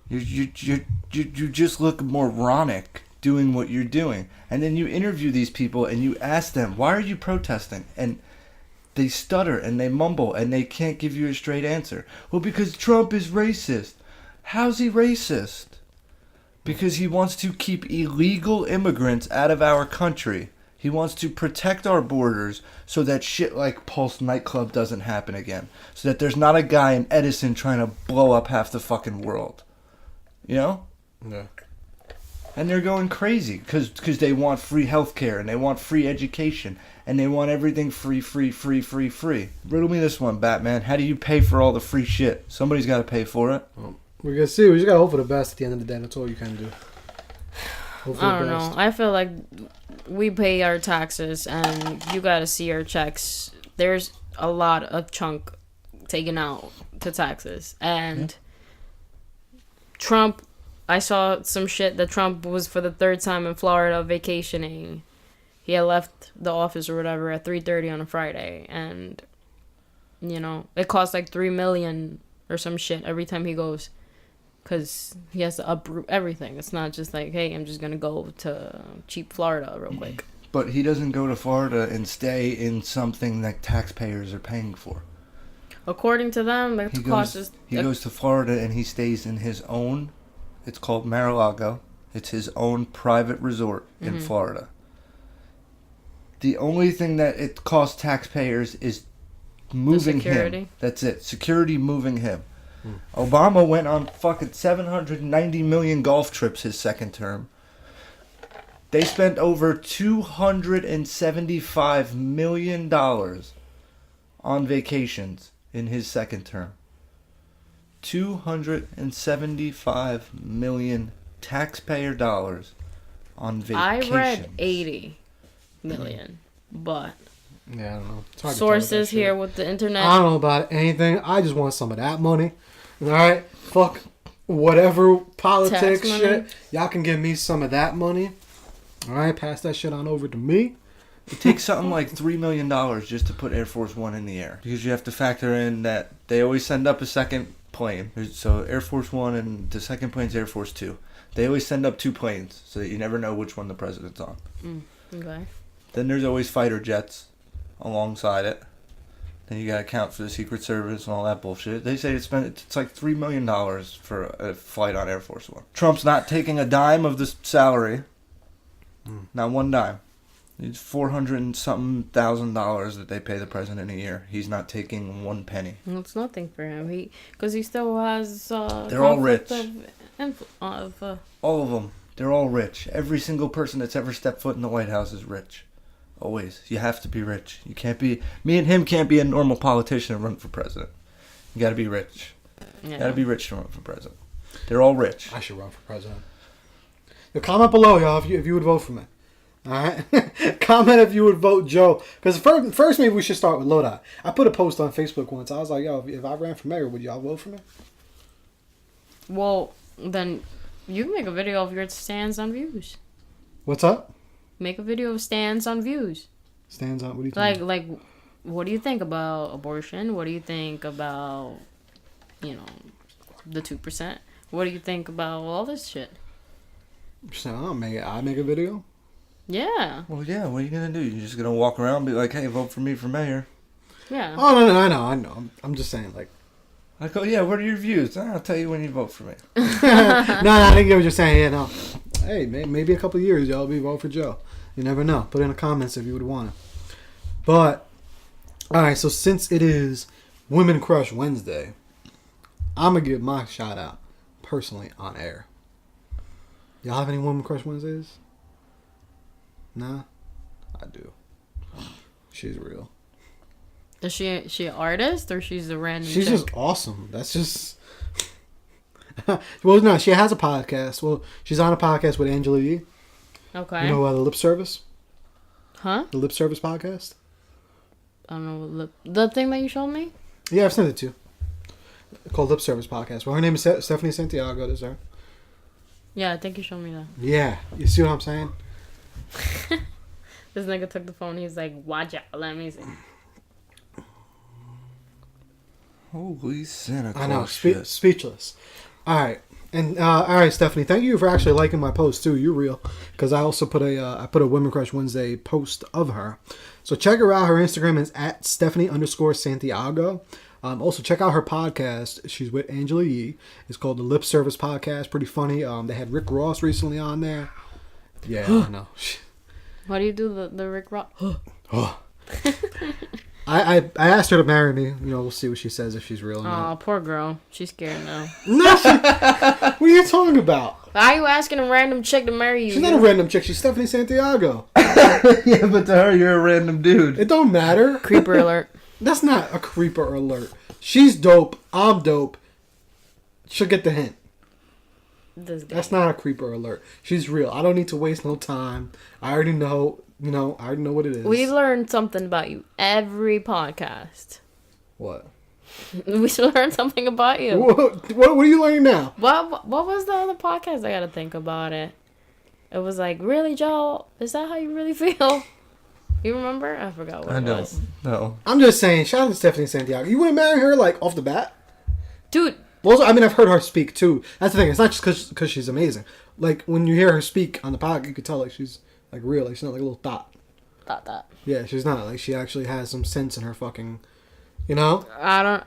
You just look moronic doing what you're doing. And then you interview these people and you ask them, why are you protesting? And they stutter and they mumble and they can't give you a straight answer. Well, because Trump is racist. How's he racist? Because he wants to keep illegal immigrants out of our country. He wants to protect our borders so that shit like Pulse nightclub doesn't happen again. So that there's not a guy in Edison trying to blow up half the fucking world. You know? Yeah. And they're going crazy because they want free healthcare and they want free education and they want everything free. Riddle me this one, Batman. How do you pay for all the free shit? Somebody's got to pay for it. Well, we're gonna see. We just gotta hope for the best at the end of the day. That's all you can do. Hope for I the don't best. know. I feel like we pay our taxes and you got to see our checks. There's a lot of chunk taken out to taxes. And Trump, I saw some shit that Trump was for the third time in Florida vacationing. He had left the office or whatever at 3:30 on a Friday. And, you know, it costs like $3 million or some shit every time he goes. Because he has to uproot everything. It's not just like, hey, I'm just going to go to cheap Florida real quick. But he doesn't go to Florida and stay in something that taxpayers are paying for. According to them, the cost is... He goes to Florida and he stays in his own, it's called Mar-a-Lago. It's his own private resort in Florida. The only thing that it costs taxpayers is moving him. That's it. Security moving him. Obama went on fucking 790 million golf trips his second term. They spent over $275 million on vacations in his second term. 275 million taxpayer dollars on vacations. I read 80 million, but Yeah, I don't know. It's hard to sources tell with that here shit. with the internet. I don't know about anything. I just want some of that money. All right, fuck whatever politics Tax money. shit. Y'all can give me some of that money. All right, pass that shit on over to me. It takes something like $3 million just to put Air Force One in the air. Because you have to factor in that they always send up a second plane. So Air Force One and the second plane's Air Force Two. They always send up two planes so that you never know which one the president's on. Okay. Then there's always fighter jets alongside it. Then you gotta account for the Secret Service and all that bullshit. They say it's like $3 million for a flight on Air Force One. Trump's not taking a dime of the salary. Not one dime. It's $400 and something thousand that they pay the president a year. He's not taking one penny. Well, it's nothing for him. Because he still has. They're all rich. Of All of them. They're all rich. Every single person that's ever stepped foot in the White House is rich. Always. You have to be rich. You can't be... Me and him can't be a normal politician and run for president. You gotta be rich. yeah. Gotta be rich to run for president. They're all rich. I should run for president. Yo, comment below, y'all, if you would vote for me. All right, comment if you would vote Joe. Because first, maybe we should start with Lodi. I put a post on Facebook once. I was like, yo, if I ran for mayor, would y'all vote for me? Well, then you can make a video of your stands on views. What's up? Make a video of stands on views. Stands on. What do you think? Like, what do you think about abortion? What do you think about, the 2%? What do you think about all this shit? So I make a video. Yeah. Well, yeah, what are you gonna do? You're just gonna walk around and be like, hey, vote for me for mayor. Yeah. Oh no, I know. I'm just saying, like. I go, yeah, what are your views? I'll tell you when you vote for me. No, I didn't get what you're saying. Yeah, no. Hey, maybe a couple of years, y'all be vote for Joe. You never know. Put in the comments if you would want to. But, all right, so since it is Women Crush Wednesday, I'm going to give my shout out personally on air. Y'all have any Women Crush Wednesdays? Nah? I do. She's real. Is she an artist or she's a random She's chick? just awesome. That's just... Well, no, she has a podcast. Well, she's on a podcast with Angela Yee. Okay. You know the lip service? Huh? The lip service podcast? I don't know. The thing that you showed me? Yeah, I've sent it to you. Called Lip Service Podcast. Well, her name is Stephanie Santiago. Is there? Yeah, I think you showed me that. Yeah. You see what I'm saying? This nigga took the phone. He's like, watch out. Let me see. Holy Santa Claus. I know. shit. Speechless. All right. And all right, Stephanie. Thank you for actually liking my post too. You're real, because I also put a Women Crush Wednesday post of her. So check her out. Her Instagram is at Stephanie_Santiago. Also check out her podcast. She's with Angela Yee. It's called the Lip Service Podcast. Pretty funny. They had Rick Ross recently on there. Yeah, I know. Why do you do the Rick Ross? I asked her to marry me. You know, we'll see what she says if she's real or Aw, not. poor girl. She's scared now. No, what are you talking about? Why are you asking a random chick to marry you? She's not a random chick. She's Stephanie Santiago. Yeah, but to her, you're a random dude. It don't matter. Creeper alert. That's not a creeper alert. She's dope. I'm dope. She'll get the hint. This guy. That's not a creeper alert. She's real. I don't need to waste no time. I already know. You know, I already know what it is. We learn something about you every podcast. What? We should learn something about you. What are you learning now? What was the other podcast? I gotta think about it. It was like, really, Joe? Is that how you really feel? You remember? I forgot what I it don't. was. No. I'm just saying, shout out to Stephanie Santiago. You wouldn't marry her, like, off the bat? Dude, Well, I mean, I've heard her speak, too. That's the thing. It's not just because she's amazing. Like, when you hear her speak on the podcast, you could tell, like, she's, like, real. Like, she's not, like, a little thought. thought that. Yeah, she's not. Like, she actually has some sense in her fucking, you know? I don't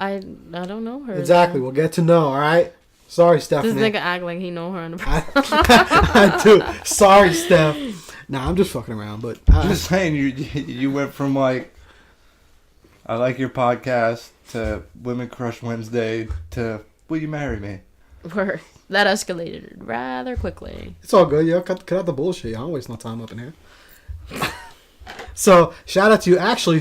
know her. Exactly. We'll get to know, all right? Sorry, Stephanie. This nigga act like he know her in the I do. Sorry, Steph. Nah, I'm just fucking around, but... Just saying, you went from like, I like your podcast to Women Crush Wednesday to will you marry me? Word. That escalated rather quickly. It's all good, yo. Cut out the bullshit. I don't waste no time up in here. So, shout out to you. Actually,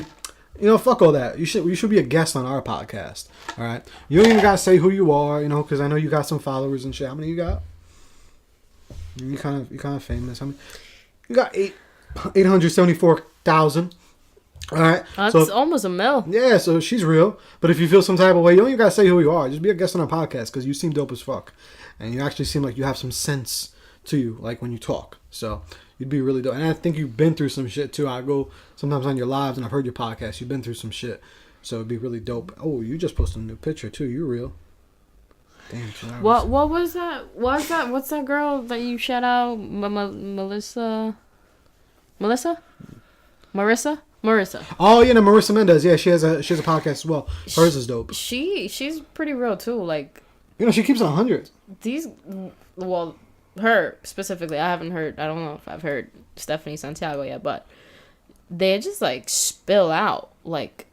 you know, fuck all that. You should be a guest on our podcast. All right. You don't even gotta say who you are, you know, because I know you got some followers and shit. How many you got? You kind of famous. How many? You got 874,000. All right. That's So, almost a mil. yeah, so she's real. But if you feel some type of way, you don't even gotta say who you are. Just be a guest on our podcast because you seem dope as fuck, and you actually seem like you have some sense to you, like when you talk. So you'd be really dope. And I think you've been through some shit too. I go sometimes on your lives and I've heard your podcast. You've been through some shit, so it'd be really dope. Oh, you just posted a new picture too. You're real. Damn. What was that? What's that girl that you shout out? Marissa. Oh yeah, no, Marissa Mendez. Yeah, she has a podcast as well. Hers is dope. She's pretty real too. Like You know, she keeps it 100. Her specifically. I don't know if I've heard Stephanie Santiago yet, but they just like spill out. Like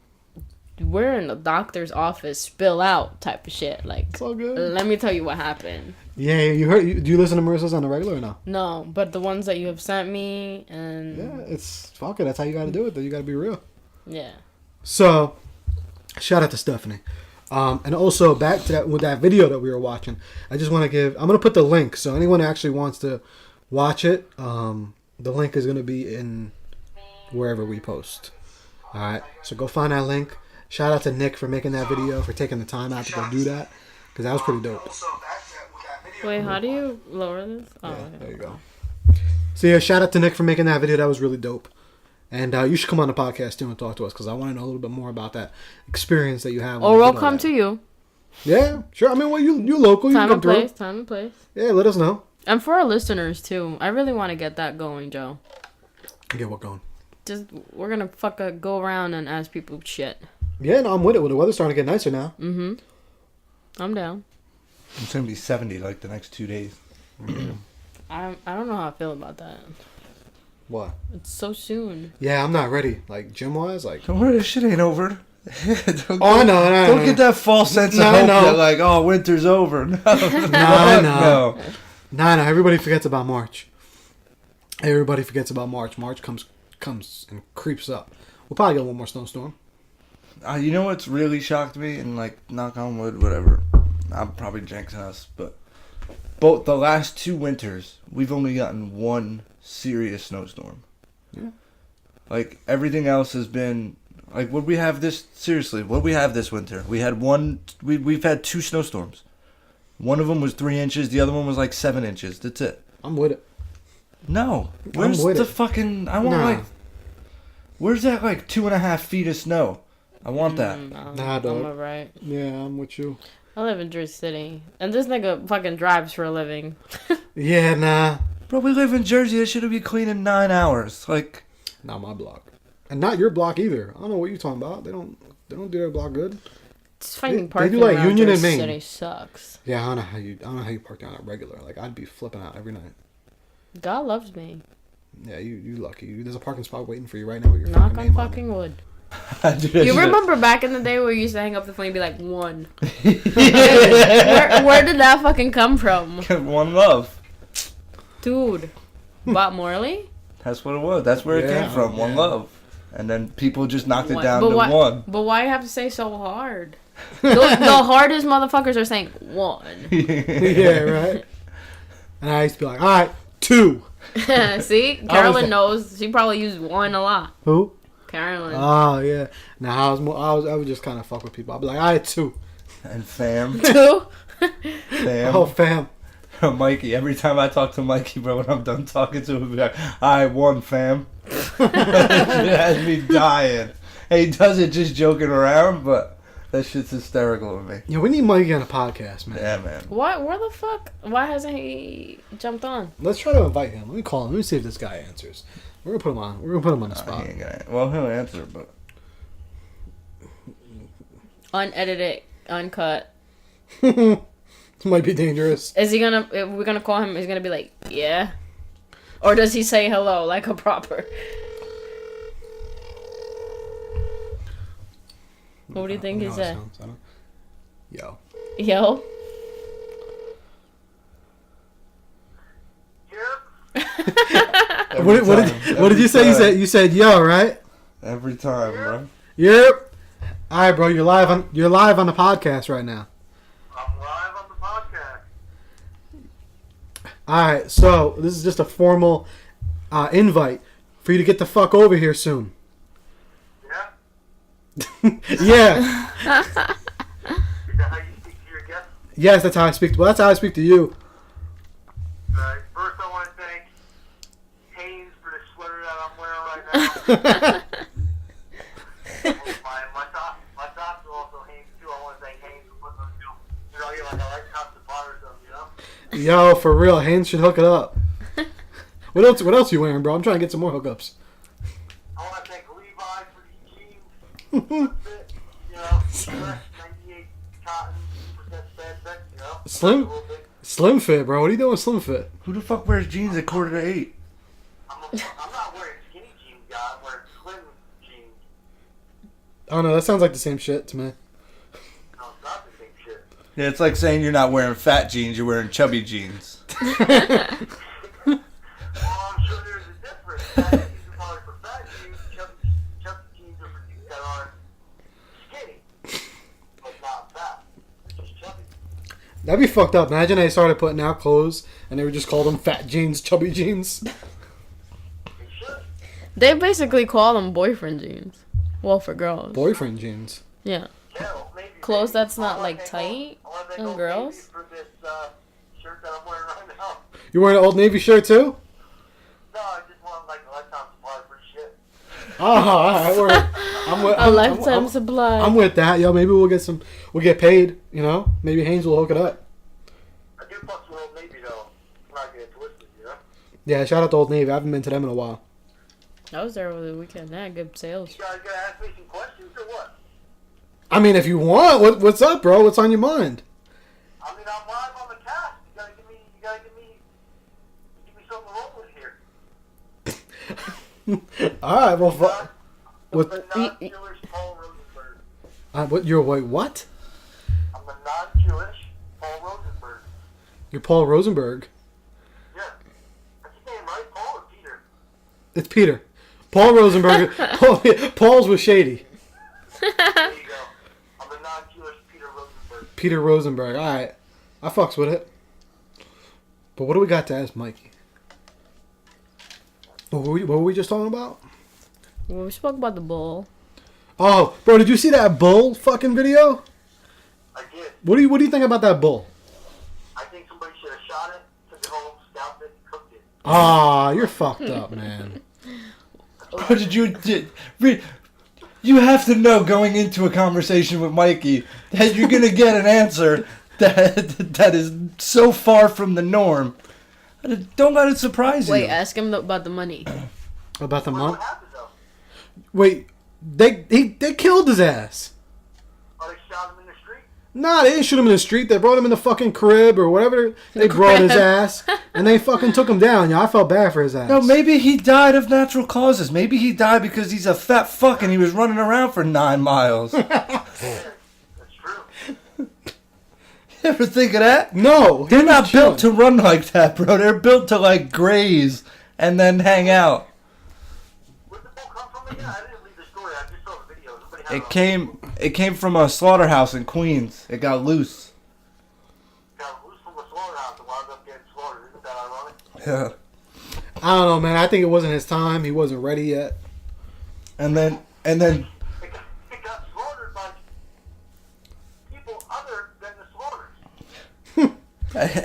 we're in the doctor's office, spill out type of shit. Like It's all good. let me tell you what happened. Yeah, you heard. Do you listen to Marissa's on the regular or no? No, but the ones that you have sent me and Yeah, it's fuck it. That's how you got to do it. Though you got to be real. yeah. So, shout out to Stephanie. And also back to that with that video that we were watching. I just want to I'm going to put the link. So anyone who actually wants to watch it, the link is going to be in wherever we post. All right. So go find that link. Shout out to Nick for making that video, for taking the time out to go do that, because that was pretty dope. Wait, how do you lower this? Oh, Yeah, okay. there you go. So yeah, shout out to Nick for making that video. That was really dope. And you should come on the podcast too and talk to us, because I want to know a little bit more about that experience that you have. Or we'll come to you. Yeah, sure. I mean, well, you local. You Time come and through. place. Time and place. Yeah, let us know. And for our listeners too, I really want to get that going, Joe. Get what going. Just we're gonna go around and ask people shit. Yeah, no, I'm with it. Well, the weather's starting to get nicer now. Mm-hmm. I'm down. It's gonna be 70 like the next 2 days. I don't know how I feel about that. What? It's so soon. Yeah, I'm not ready. Like gym wise, like. Don't worry, this shit ain't over. Oh, I know. Don't get that false sense of No, hope no. that like, oh, winter's over. No, No. Nah, everybody forgets about March. Everybody forgets about March. March comes and creeps up. We'll probably get one more snowstorm. You know what's really shocked me, and like, knock on wood, whatever. I'm probably jinxing us, but both the last 2 winters, we've only gotten one serious snowstorm. Yeah. Like, everything else has been... Like, what we have this... Seriously, what we have this winter? We had one... We've had 2 snowstorms. One of them was 3 inches. The other one was like 7 inches. That's it. I'm with it. No. Where's with the it. fucking... I want, Nah. like... Where's that, like, 2.5 feet of snow? I want that. Nah, dog. I'm alright. Yeah, I'm with you. I live in Jersey City, and this nigga fucking drives for a living. Yeah, nah. Bro, we live in Jersey. That should be clean in 9 hours. Like... Not my block. And not your block either. I don't know what you're talking about. They don't do their block good. It's finding They parking do like around Union and Jersey Main. City sucks. Yeah, I don't know how you park down at regular. Like, I'd be flipping out every night. God loves me. Yeah, you lucky. There's a parking spot waiting for you right now with your Knock fucking on name on fucking wood. Dude, You remember back in the day where you used to hang up the phone and be like, 1. where did that fucking come from? One love. Dude. Bob Morley? That's what it was. That's where it Yeah, came from. One yeah. love. And then people just knocked it What? down But to why, 1. But why you have to say so hard? The hardest motherfuckers are saying 1. Yeah, right. And I used to be like, all right, 2. See? Carolyn knows. She probably used 1 a lot. Who? Carolyn. Oh yeah. Now I would just kind of fuck with people. I'd be like, all right, 2. And fam. 2? Fam. Oh, fam. Mikey. Every time I talk to Mikey, bro, when I'm done talking to him, he'll be like, I won, fam. It has me dying. And he does it just joking around, but that shit's hysterical to me. Yeah, we need Mikey on a podcast, man. Yeah, man. What? Where the fuck? Why hasn't he jumped on? Let's try to invite him. Let me call him. Let me see if this guy answers. We're gonna put him on. We're gonna put him on the He spot. ain't gonna, well, he'll answer, but... Unedited, uncut. This might be dangerous. Is he gonna? If we're gonna call him. He's gonna be like, yeah. Or does he say hello like a proper? What do you think he said? Yo. Yo. What did you say? You said yo, right? Every time, bro. Yep. All right, bro. You're live on the podcast right now. I'm live on the podcast. All right. So this is just a formal invite for you to get the fuck over here soon. Yeah? Yeah. Is that how you speak to your guests? Yes, that's how I speak. Well, that's how I speak to you. Right. First, I want to thank Haynes for the sweater that I'm wearing right now. my socks are also Haynes too. I want to thank Haynes for putting those two. You know, you're like I like top to bar or something, you know? Yo, for real, Haynes should hook it up. What else? What else you wearing, bro? I'm trying to get some more hookups. I want to thank Levi for these jeans. Fit, you know, fresh 98 cotton, 2% spandex, you know? Slim? A little bit. Slim fit, bro. What are you doing with slim fit? Who the fuck wears jeans at 7:45? I'm not wearing skinny jeans, guy. I'm wearing slim jeans. Oh no, that sounds like the same shit to me. No, it's not the same shit. Yeah, it's like saying you're not wearing fat jeans, you're wearing chubby jeans. Well, I'm sure there's a difference. Fat jeans are probably for fat jeans. Chubby jeans are for dudes that aren't skinny, but not fat. They're just chubby. That'd be fucked up. Imagine they started putting out clothes and they would just call them fat jeans, chubby jeans. They should. They basically call them boyfriend jeans. Well, for girls. Boyfriend jeans. Yeah. Yeah, well, maybe. Clothes that's not, I wanna like, thank tight I wanna thank on Old girls. Navy for this shirt that I'm wearing right now. You wearing an Old Navy shirt too? No, I just want like a lifetime supply for shit. Oh, alright. A lifetime supply. I'm with that, yo. Maybe we'll get paid. You know, maybe Haynes will hook it up. I do fuck with Old Navy though. I'm not getting twisted, you know. Yeah, shout out to Old Navy. I haven't been to them in a while. I was there over the weekend. They had good sales. You guys gonna ask me some questions or what? I mean, if you want, what's up, bro? What's on your mind? I mean, I'm live on the cast. You gotta give me something to roll with here. All right, well, I'm the non-Jewish Paul Rosenberg. what? You're wait, what? I'm the non-Jewish Paul Rosenberg. You're Paul Rosenberg. Yeah. That's his name, right? Paul or Peter? It's Peter. Paul Rosenberg. Paul's with Shady. There you go. I'm the non-Jewish Peter Rosenberg. Peter Rosenberg. All right, I fucks with it. But what do we got to ask Mikey? What were we just talking about? Well, we spoke about the bull. Oh, bro, did you see that bull fucking video? I did. What do you think about that bull? I think somebody should have shot it, took it home, scalped it, cooked it. Ah, you're fucked up, man. What you have to know going into a conversation with Mikey that you're gonna get an answer that is so far from the norm. Don't let it surprise you. Wait, ask him about the money. About the What month? happened though? Wait, they killed his ass. Oh, they shot him in the street? Nah, they didn't shoot him in the street. They brought him in the fucking crib or whatever. They brought his ass, and they fucking took him down. Yo, I felt bad for his ass. No, maybe he died of natural causes. Maybe he died because he's a fat fuck and he was running around for 9 miles. Yeah, that's true. You ever think of that? No, he They're was not built to chilling. run like that, bro. They're built to like graze and then hang out. Where'd the bull come from again? I didn't read the story. I just saw the video. Somebody had It came from a slaughterhouse in Queens. It got loose. got loose from a slaughterhouse and wound up getting slaughtered. Isn't that ironic? Yeah. I don't know, man. I think it wasn't his time. He wasn't ready yet. And then It got slaughtered by people other than the slaughters.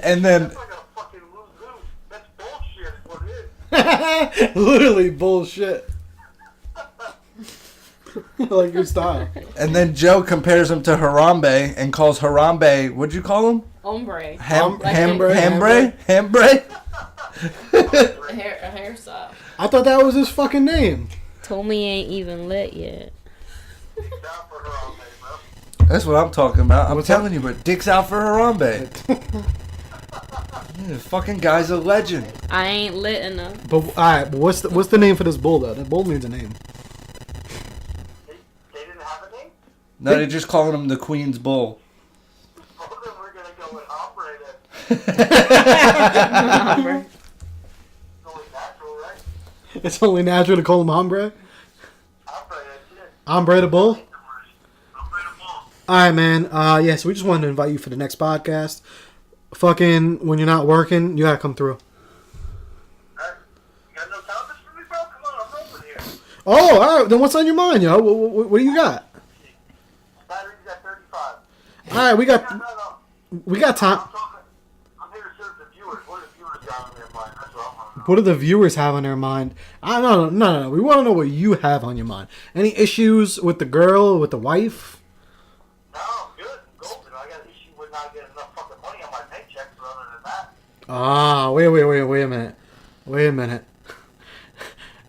and then That's like a fucking lose-lose. That's bullshit is what it is. Literally bullshit. Like your style. and then Joe compares him to Harambe and calls Harambe, what'd you call him? Ombre. Hambre? Hambre? Hambre? A hairstyle. I thought that was his fucking name. Told me he ain't even lit yet. Down for her all day, bro. That's what I'm talking about. I'm What's telling you, but dick's out for Harambe. The fucking guy's a legend. I ain't lit enough. But alright, but what's the name for this bull though? That bull needs a name. They didn't have a name? No, they're just calling him the Queen's Bull. Both of them were going to go with Hambre then. It's only natural, right? It's only natural to call him Hambre. Hambre, that's it. Hambre the bull. Hambre the bull. Alright, man. Yeah, so we just wanted to invite you for the next podcast. Fucking, when you're not working, you gotta come through. Alright. You got no topics for me, bro? Come on, I'm open here. Oh, alright. Then what's on your mind, yo? What do you got? Battery's at 35. Alright, we No, got no. time. I'm here to serve the viewers. What do the viewers got on their mind? That's what I want to know. What do the viewers have on their mind? No. We want to know what you have on your mind. Any issues with the girl, with the wife? No, I'm good. I'm golden. I got an issue with not getting enough fucking money on my paycheck, but other than that, Ah, wait a minute. Wait a minute.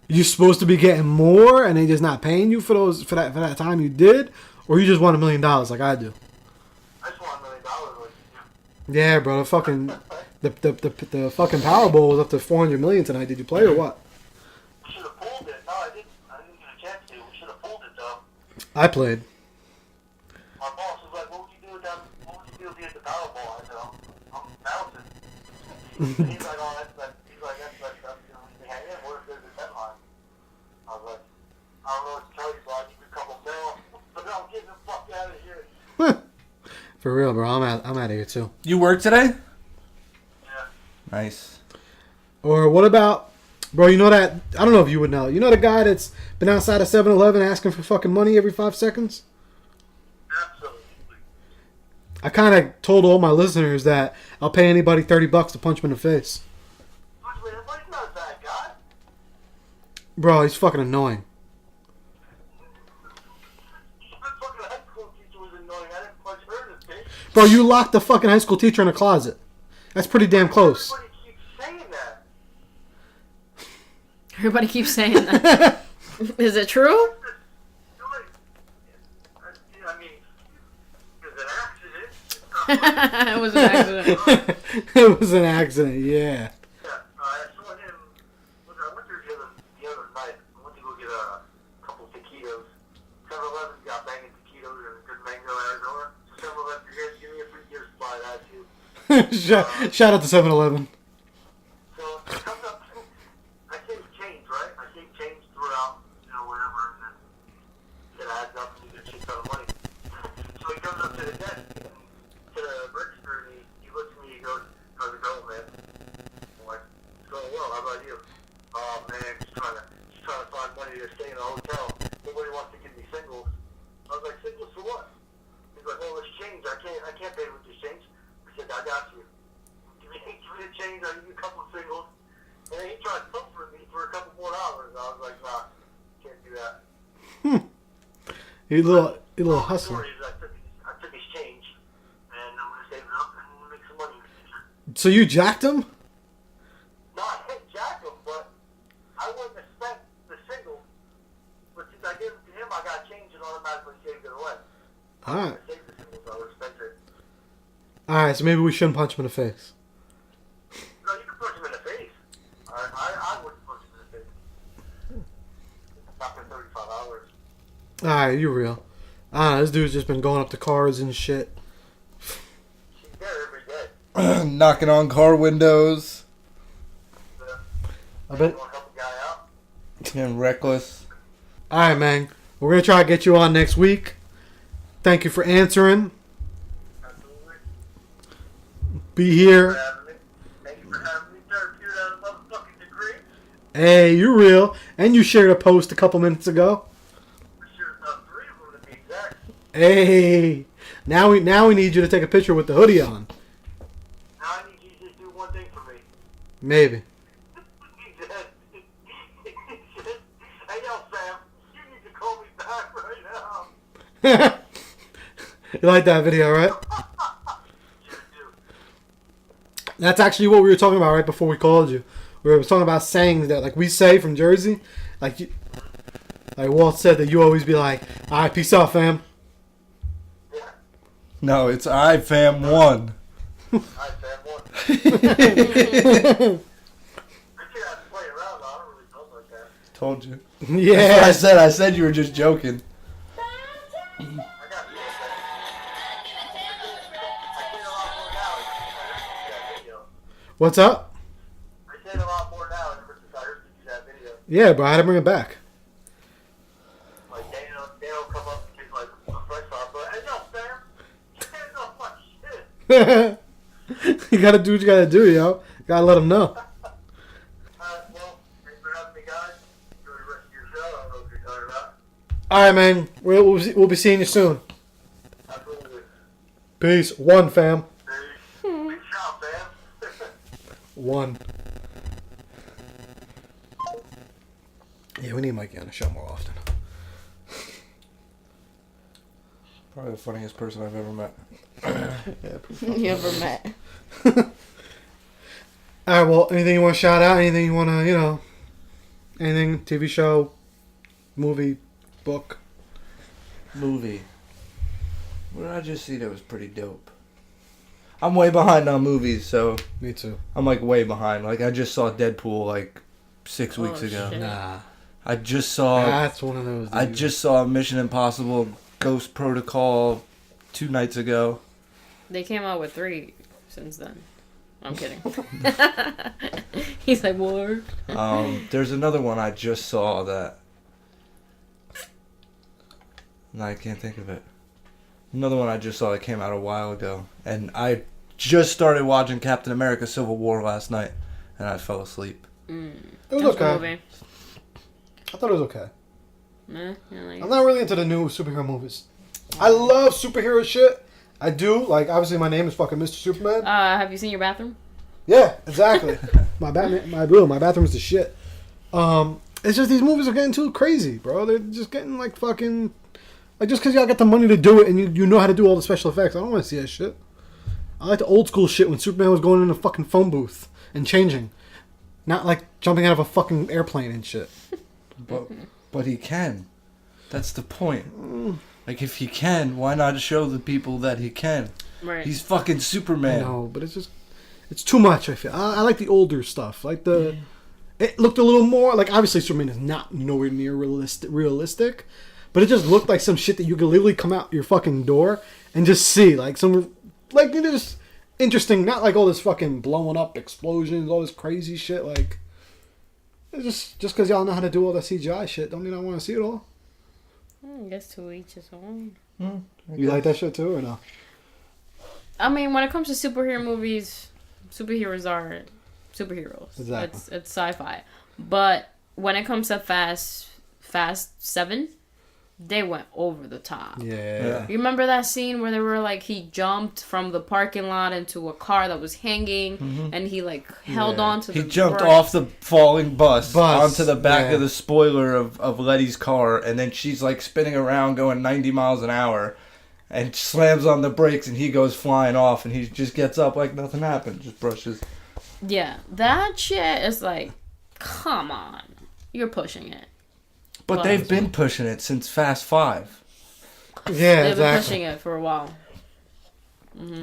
You supposed to be getting more, and they just not paying you for that time you did, or you just want $1 million like I do? I just want $1 million like you Yeah, bro. The fucking the fucking Powerball was up to 400 million tonight. Did you play or what? We should have pulled it. No, I didn't. I didn't get a chance to. We should have pulled it though. I played. My boss was like, "What would you do with that? What would you do if you hit the Powerball?" I said, "I'm bouncing." And he's like, "Oh, that's he's like, that's you know, we hang in. What if there's a deadline?" I was like, "I don't know what to tell you, but I need a couple mil." But I'm getting the fuck out of here. For real, bro. I'm out of here too. You work today? Yeah. Nice. Or what about, bro? You know that I don't know if you would know. You know the guy that's been outside of 7-Eleven asking for fucking money every 5 seconds? Absolutely. I kind of told all my listeners that I'll pay anybody $30 to punch him in the face. Wait, everybody's not a bad guy. Bro, he's fucking annoying. My fucking high school teacher was annoying. I didn't punch her in the face. Bro, you locked the fucking high school teacher in a closet. That's pretty damn close. Everybody keeps saying that. Everybody keeps saying that. Is it true? I mean, it's an accident. It was an accident. It was an accident, yeah. Yeah, I saw him. I went there the other night. I went to go get a couple taquitos. 7-Eleven got banging taquitos in Good Mango, Arizona. So 7-Eleven, you guys give me a free year supply of that too. Shout out to 7-Eleven. So it comes up. I save change, right? I save change throughout, whatever, and then it adds up and you get a shit ton of money. So he comes up to the desk, to the register, and he looks at me, he goes, "How's it going, man?" can't pay with this change. I said, I got you. Give me the change, I'll give you a couple of singles. And then he tried to comfort me for a couple more dollars. I was like, nah, can't do that. You little The hustler. story is I took his change, and I'm going to save it up and we'll make some money in the future. So you jacked him? No, I didn't jack him, but I wouldn't have spent the single. But since I gave it to him, I got change and automatically saved it away. Alright. I saved the single, so I would have spent it. Alright, so maybe we shouldn't punch him in the face. No, you can punch him in the face. I wouldn't punch him in the face. Not for $35. Alright, you're real. I don't know, this dude's just been going up to cars and shit. She's there every day. Knocking on car windows. I bet. You want to help a guy out? Getting reckless. Alright, man. We're gonna try to get you on next week. Thank you for answering. Absolutely. Be here. Thank you for having me. Third period out of motherfucking degree. Hey, you're real. And you shared a post a couple minutes ago. We should have done 3 of them to be exact. Hey. Now we need you to take a picture with the hoodie on. Now I need you to just do one thing for me. Maybe. He said, hey, yo, Sam, you need to call me back right now. You like that video, right? Sure do. That's actually what we were talking about right before we called you. We were talking about sayings that like we say from Jersey. Like Walt said that you always be like, alright, peace out, fam. Yeah. No, it's I fam one. All right, Sam, one. I should have to play around. I don't really talk like that. Told you. That's what I Yeah. said. I said you were just joking. I got to do that. I say it a lot more now since I heard you do that video. What's up? I say it a lot more now since I heard you do that video. Yeah, bro, I had to bring it back. Like, they'll come up and take, like, a fresh off, but, hey, yo, Sam, get hands off my shit. You gotta do what you gotta do, yo. Gotta let them know. Well, thanks for having me, guys. Enjoy the rest of your show. I don't know what you're talking about. Alright, man. We'll be seeing you soon. Absolutely. Peace. One, fam. Big shout, man. One. Yeah, we need Mikey on the show more often. Probably the funniest person I've ever met. You ever met? Alright, well, anything you want to shout out? Anything you want to, anything? TV show? Movie? Book? Movie. What did I just see that was pretty dope? I'm way behind on movies, so Me too. I'm like way behind. Like I just saw Deadpool like 6 Oh, weeks ago. shit. Nah. I just saw That's one of those. I dudes. just saw Mission Impossible Ghost Protocol 2 nights ago. They came out with 3 since then. I'm kidding. He's like, what? There's another one I just saw that. No, I can't think of it. Another one I just saw that came out a while ago. And I just started watching Captain America Civil War last night. And I fell asleep. It was That's a okay. movie. I thought it was okay. Nah, you like I'm not really into the new superhero movies. I love superhero shit. I do. Like, obviously, my name is fucking Mr. Superman. have you seen your bathroom? Yeah, exactly. my bathroom's the shit. It's just these movies are getting too crazy, bro. They're just getting like fucking, like just because y'all got the money to do it and you know how to do all the special effects. I don't want to see that shit. I like the old school shit when Superman was going in a fucking phone booth and changing, not like jumping out of a fucking airplane and shit. But he can. That's the point. Like, if he can, why not show the people that he can? Right. He's fucking I Superman. know, but it's too much. I feel. I like the older stuff. Like it looked a little more like obviously Superman is not nowhere near realistic, but it just looked like some shit that you could literally come out your fucking door and just see like some like it is interesting. Not like all this fucking blowing up explosions, all this crazy shit. Like it's just because y'all know how to do all that CGI shit, don't mean I want to see it all. I guess to each his own. You like that shit too or no? I mean, when it comes to superhero movies, superheroes are superheroes. Exactly. It's sci-fi. But when it comes to Fast 7, they went over the top. Yeah. You remember that scene where they were like, he jumped from the parking lot into a car that was hanging, and he like held on to the He jumped brush. off the falling bus onto the back of the spoiler of Letty's car, and then she's like spinning around going 90 miles an hour, and slams on the brakes, and he goes flying off, and he just gets up like nothing happened, just brushes. Yeah, that shit is like, come on, you're pushing it. But they've been pushing it since Fast 5. Yeah, They've been exactly. pushing it for a while.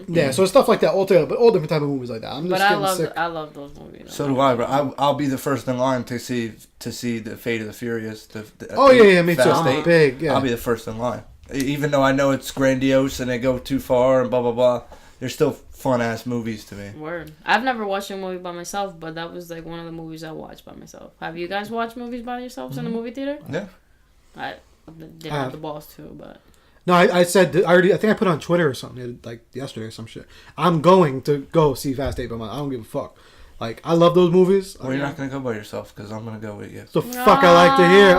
Yeah, so stuff like that, all together, but all different type of movies like that. I'm just But getting sick. I love those movies. So do I, but I'll be the first in line to see the Fate of the Furious. Oh yeah, me too. Fast I'm 8. big. Yeah. I'll be the first in line. Even though I know it's grandiose and they go too far and blah blah blah, they're still fun ass movies to me. Word. I've never watched a movie by myself, but that was like one of the movies I watched by myself. Have you guys watched movies by yourselves in the movie theater? Yeah. I didn't have the balls to, but No, I said I think I put on Twitter or something like yesterday or some shit. I'm going to go see Fast 8 by myself. I don't give a fuck. Like I love those movies. Well, you're not gonna go by yourself because I'm gonna go with you. The fuck I like to hear.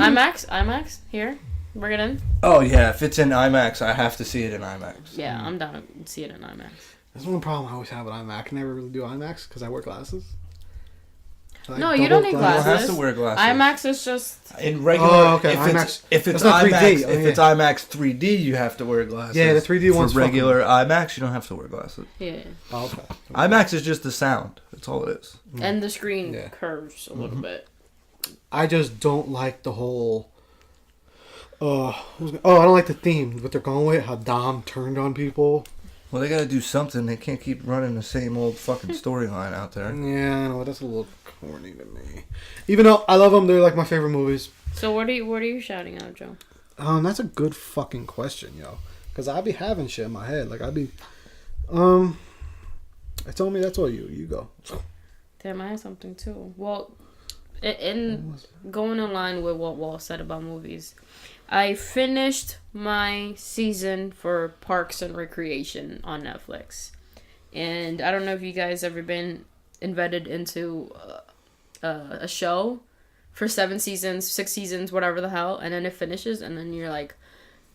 Even IMAX here. Bring it in. Oh yeah, if it's in IMAX, I have to see it in IMAX. Yeah, I'm down to see it in IMAX. That's one problem I always have with IMAX. I can never really do IMAX because I wear glasses. Like No, you don't need You don't glasses. have to wear glasses. IMAX is just In regular, Oh, okay, if IMAX. it's That's not IMAX, 3D. Oh, if yeah. it's IMAX 3D, you have to wear glasses. Yeah, the 3D one's For regular IMAX, you don't have to wear glasses. yeah, Oh, okay. IMAX is just the sound. That's all it is. and the screen Yeah. curves a little bit. I just don't like the whole. I don't like the theme. What they're going with, how Dom turned on people. Well, they gotta do something. They can't keep running the same old fucking storyline out there. Yeah, I know that's a little corny to me. Even though I love them, they're like my favorite movies. So what are you shouting out, Joe? That's a good fucking question, yo. Cause I be having shit in my head. Like I be, I told me that's all you. You go. Damn, I had something too. Well, in going in line with what Walt said about movies, I finished my season for Parks and Recreation on Netflix. And I don't know if you guys ever been invited into a show for 7 seasons, 6 seasons, whatever the hell, and then it finishes, and then you're like,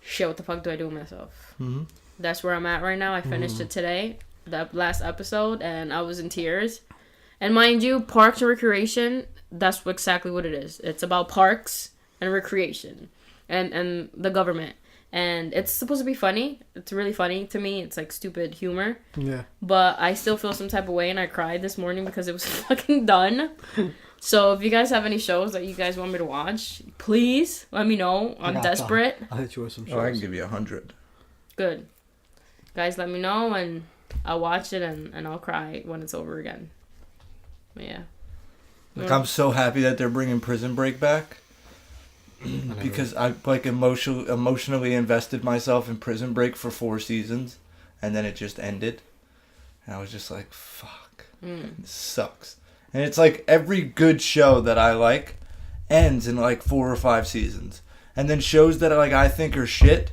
shit, what the fuck do I do with myself? Mm-hmm. That's where I'm at right now. I finished it today, that last episode, and I was in tears. And mind you, Parks and Recreation, that's exactly what it is. It's about parks and recreation and the government. And it's supposed to be funny. It's really funny to me. It's like stupid humor. Yeah. But I still feel some type of way, and I cried this morning because it was fucking done. So if you guys have any shows that you guys want me to watch, please let me know. I'm desperate. I'll hit you with some shows. Oh, I can give you 100. Good. Guys, let me know, and I'll watch it, and I'll cry when it's over again. But yeah. Like, I'm so happy that they're bringing Prison Break back. Because I like emotionally invested myself in Prison Break for 4 seasons, and then it just ended, and I was just like, "Fuck, this sucks." And it's like every good show that I like ends in like 4 or 5 seasons, and then shows that I think are shit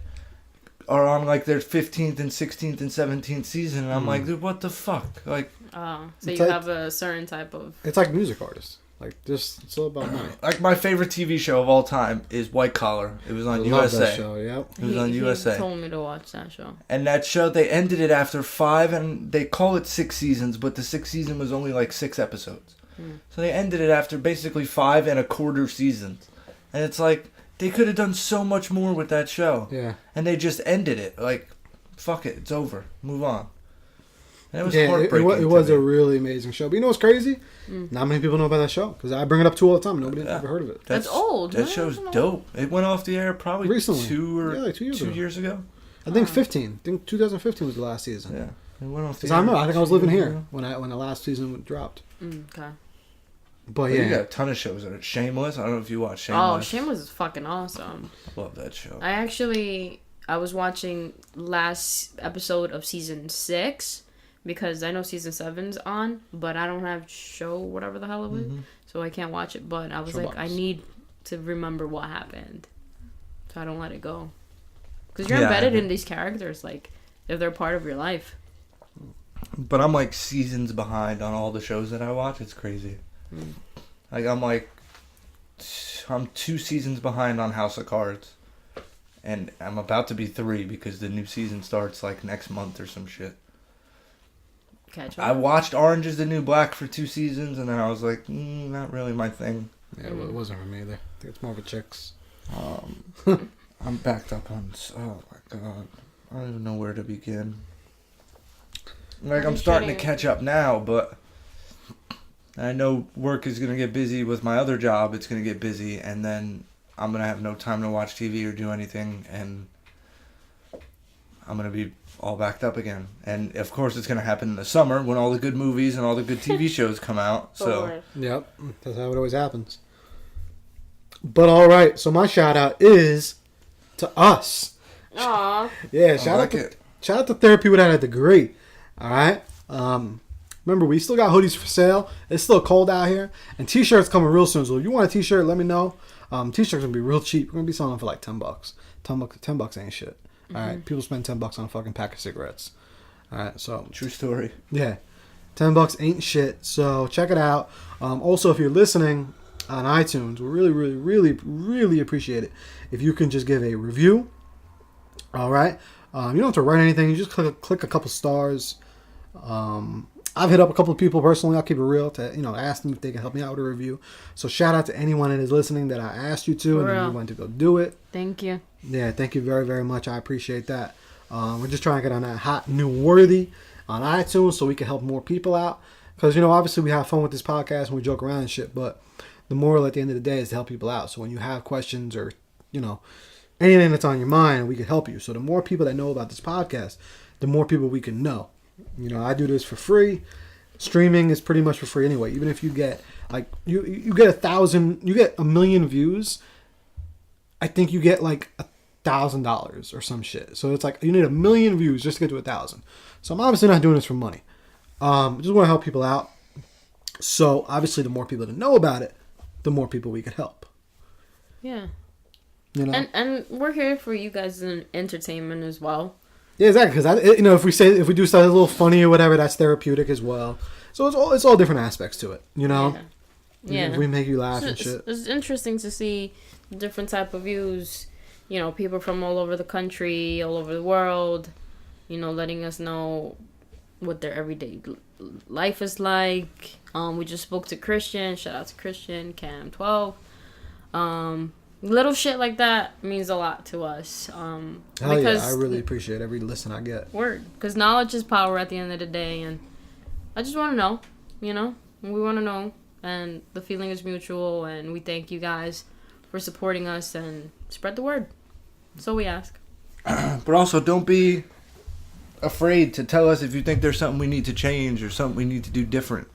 are on like their 15th and 16th and 17th season, and I'm like, dude, what the fuck? Like, So It's you like- have a certain type of... It's like music artists. Like just it's all about money. like my favorite TV show of all time is White Collar. It was on I love USA. that show. Yep. It was on USA. He told me to watch that show. And that show, they ended it after 5, and they call it 6 seasons, but the 6th season was only like 6 episodes. So they ended it after basically 5 1/4 seasons. And it's like, they could have done so much more with that show. Yeah. And they just ended it. Like, fuck it, it's over. Move on. And it was Yeah, it heartbreaking. was to a me. really amazing show. But you know what's crazy? Not many people know about that show because I bring it up too all the time. Nobody Yeah. ever heard of it. It's old. That I show's don't know. dope. It went off the air probably Recently. 2 2 years ago. ago. I think 15. I think 2015 was the last season. Yeah. It went off the Because air. I remember, I think I was 2 living years here ago. when the last season dropped. Okay. But But yeah, you got a ton of shows that are Shameless. I don't know if you watch Oh, Shameless. Shameless is fucking awesome. Love that show. I was watching last episode of season 6 because I know season 7's on, but I don't have show whatever the hell it was, so I can't watch it. But I was like, I need to remember what happened, so I don't let it go. Because you're Yeah, embedded in these characters, like if they're part of your life. But I'm like seasons behind on all the shows that I watch. It's crazy. Like I'm like I'm 2 seasons behind on House of Cards. And I'm about to be 3 because the new season starts like next month or some shit. Catch I up. watched Orange is the New Black for 2 seasons, and then I was like, not really my thing. Yeah, well, it wasn't for me either. I think it's more of a chicks. I'm backed up on. Oh my god, I don't even know where to begin. Like I'm starting to catch up now, but I know work is gonna get busy with my other job. It's gonna get busy, and then I'm gonna have no time to watch TV or do anything, and I'm gonna be all backed up again. And of course, it's gonna happen in the summer when all the good movies and all the good TV shows come out. So Yep, that's how it always happens. But all right, so my shout out is to us. Aw. Yeah, shout out to therapy without a degree. All right. Remember, we still got hoodies for sale. It's still cold out here, and t-shirts coming real soon. So if you want a t-shirt, let me know. T-shirts gonna be real cheap. We're gonna be selling them for like $10. $10 ain't shit. All right, people spend $10 on a fucking pack of cigarettes. All right, so true story. yeah, $10 ain't shit. So check it out. Also, if you're listening on iTunes, we really appreciate it if you can just give a review. All right, you don't have to write anything. You just click a couple stars. I've hit up a couple of people personally. I'll keep it real to ask them if they can help me out with a review. So shout out to anyone that is listening that I asked you to, and then you went to go do it. Thank you. Yeah, thank you very, very much. I appreciate that. We're just trying to get on that hot new worthy on iTunes so we can help more people out. Because, obviously we have fun with this podcast and we joke around and shit, but the moral at the end of the day is to help people out. So when you have questions or, anything that's on your mind, we can help you. So the more people that know about this podcast, the more people we can know. I do this for free. Streaming is pretty much for free anyway. Even if you get like you get 1,000, you get 1 million views, I think you get like $1,000 or some shit. So it's like you need 1 million views just to get to 1,000. So I'm obviously not doing this for money. Just want to help people out. So obviously, the more people that know about it, the more people we could help. Yeah. And we're here for you guys in entertainment as well. Yeah, exactly. Because if we do something a little funny or whatever, that's therapeutic as well. So it's all different aspects to it. Yeah. We make you laugh and shit. It's interesting to see different type of views. People from all over the country, all over the world. Letting us know what their everyday life is like. We just spoke to Christian. Shout out to Christian, Cam 12. Little shit like that means a lot to us. Because I really appreciate every listen I get. Word. Because knowledge is power at the end of the day. And I just want to know, We want to know. And the feeling is mutual. And we thank you guys for supporting us and spread the word. So we ask. But also, don't be afraid to tell us if you think there's something we need to change or something we need to do different.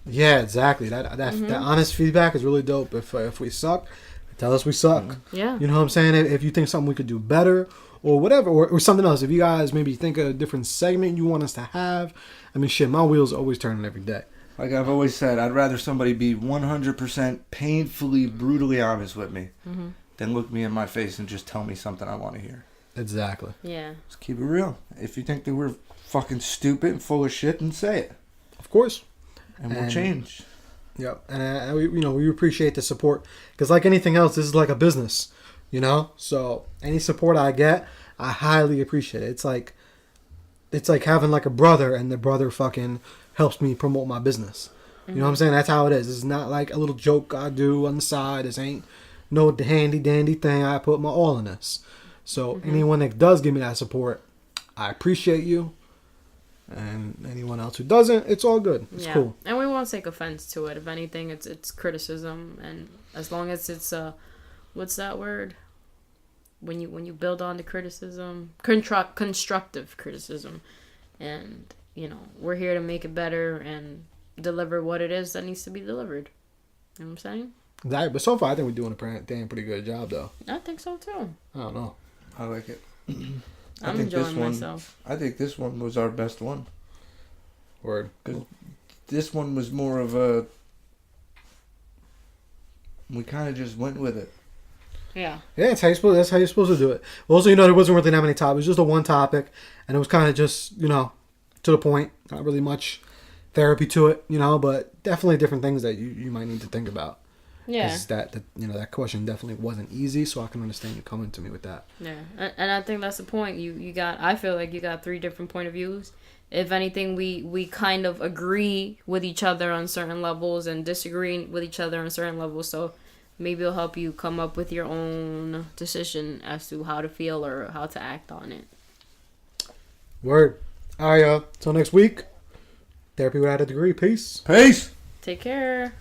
Yeah, exactly. That honest feedback is really dope. If we suck, tell us we suck. Yeah. You know what I'm saying? If you think something we could do better or whatever, or something else. If you guys maybe think of a different segment you want us to have. I mean, shit, my wheels are always turning every day. Like I've always said, I'd rather somebody be 100% painfully, brutally honest with me than look me in my face and just tell me something I want to hear. Exactly. Yeah. Just keep it real. If you think that we're fucking stupid and full of shit, then say it. Of course. And we'll change. Yep, and we appreciate the support because, like anything else, this is like a business, So any support I get, I highly appreciate it. It's like having like a brother, and the brother fucking helps me promote my business. You know what I'm saying? That's how it is. It's not like a little joke I do on the side. This ain't no handy dandy thing. I put my all in this. So anyone that does give me that support, I appreciate you. And anyone else who doesn't, it's all good. It's cool. And we won't take offense to it. If anything, it's criticism, and as long as it's what's that word? When you build on the criticism, constructive criticism, and we're here to make it better and deliver what it is that needs to be delivered. You know what I'm saying? Exactly. But so far, I think we're doing a damn pretty good job, though. I think so too. I don't know. I like it. I'm enjoying myself. I think this one was our best one. Word. Because this one was more of a... We kind of just went with it. Yeah. Yeah, that's how you're supposed to do it. Well, also, there wasn't really that many topics. It was just a one topic, and it was kind of just, to the point. Not really much therapy to it, but definitely different things that you might need to think about. Yeah. Because that question definitely wasn't easy, so I can understand you coming to me with that. Yeah, and I think that's the point. You got. I feel like you got 3 different point of views. If anything, we kind of agree with each other on certain levels and disagree with each other on certain levels. So maybe it'll help you come up with your own decision as to how to feel or how to act on it. Word. All right, y'all. Till next week. Therapy without a degree. Peace. Peace. Take care.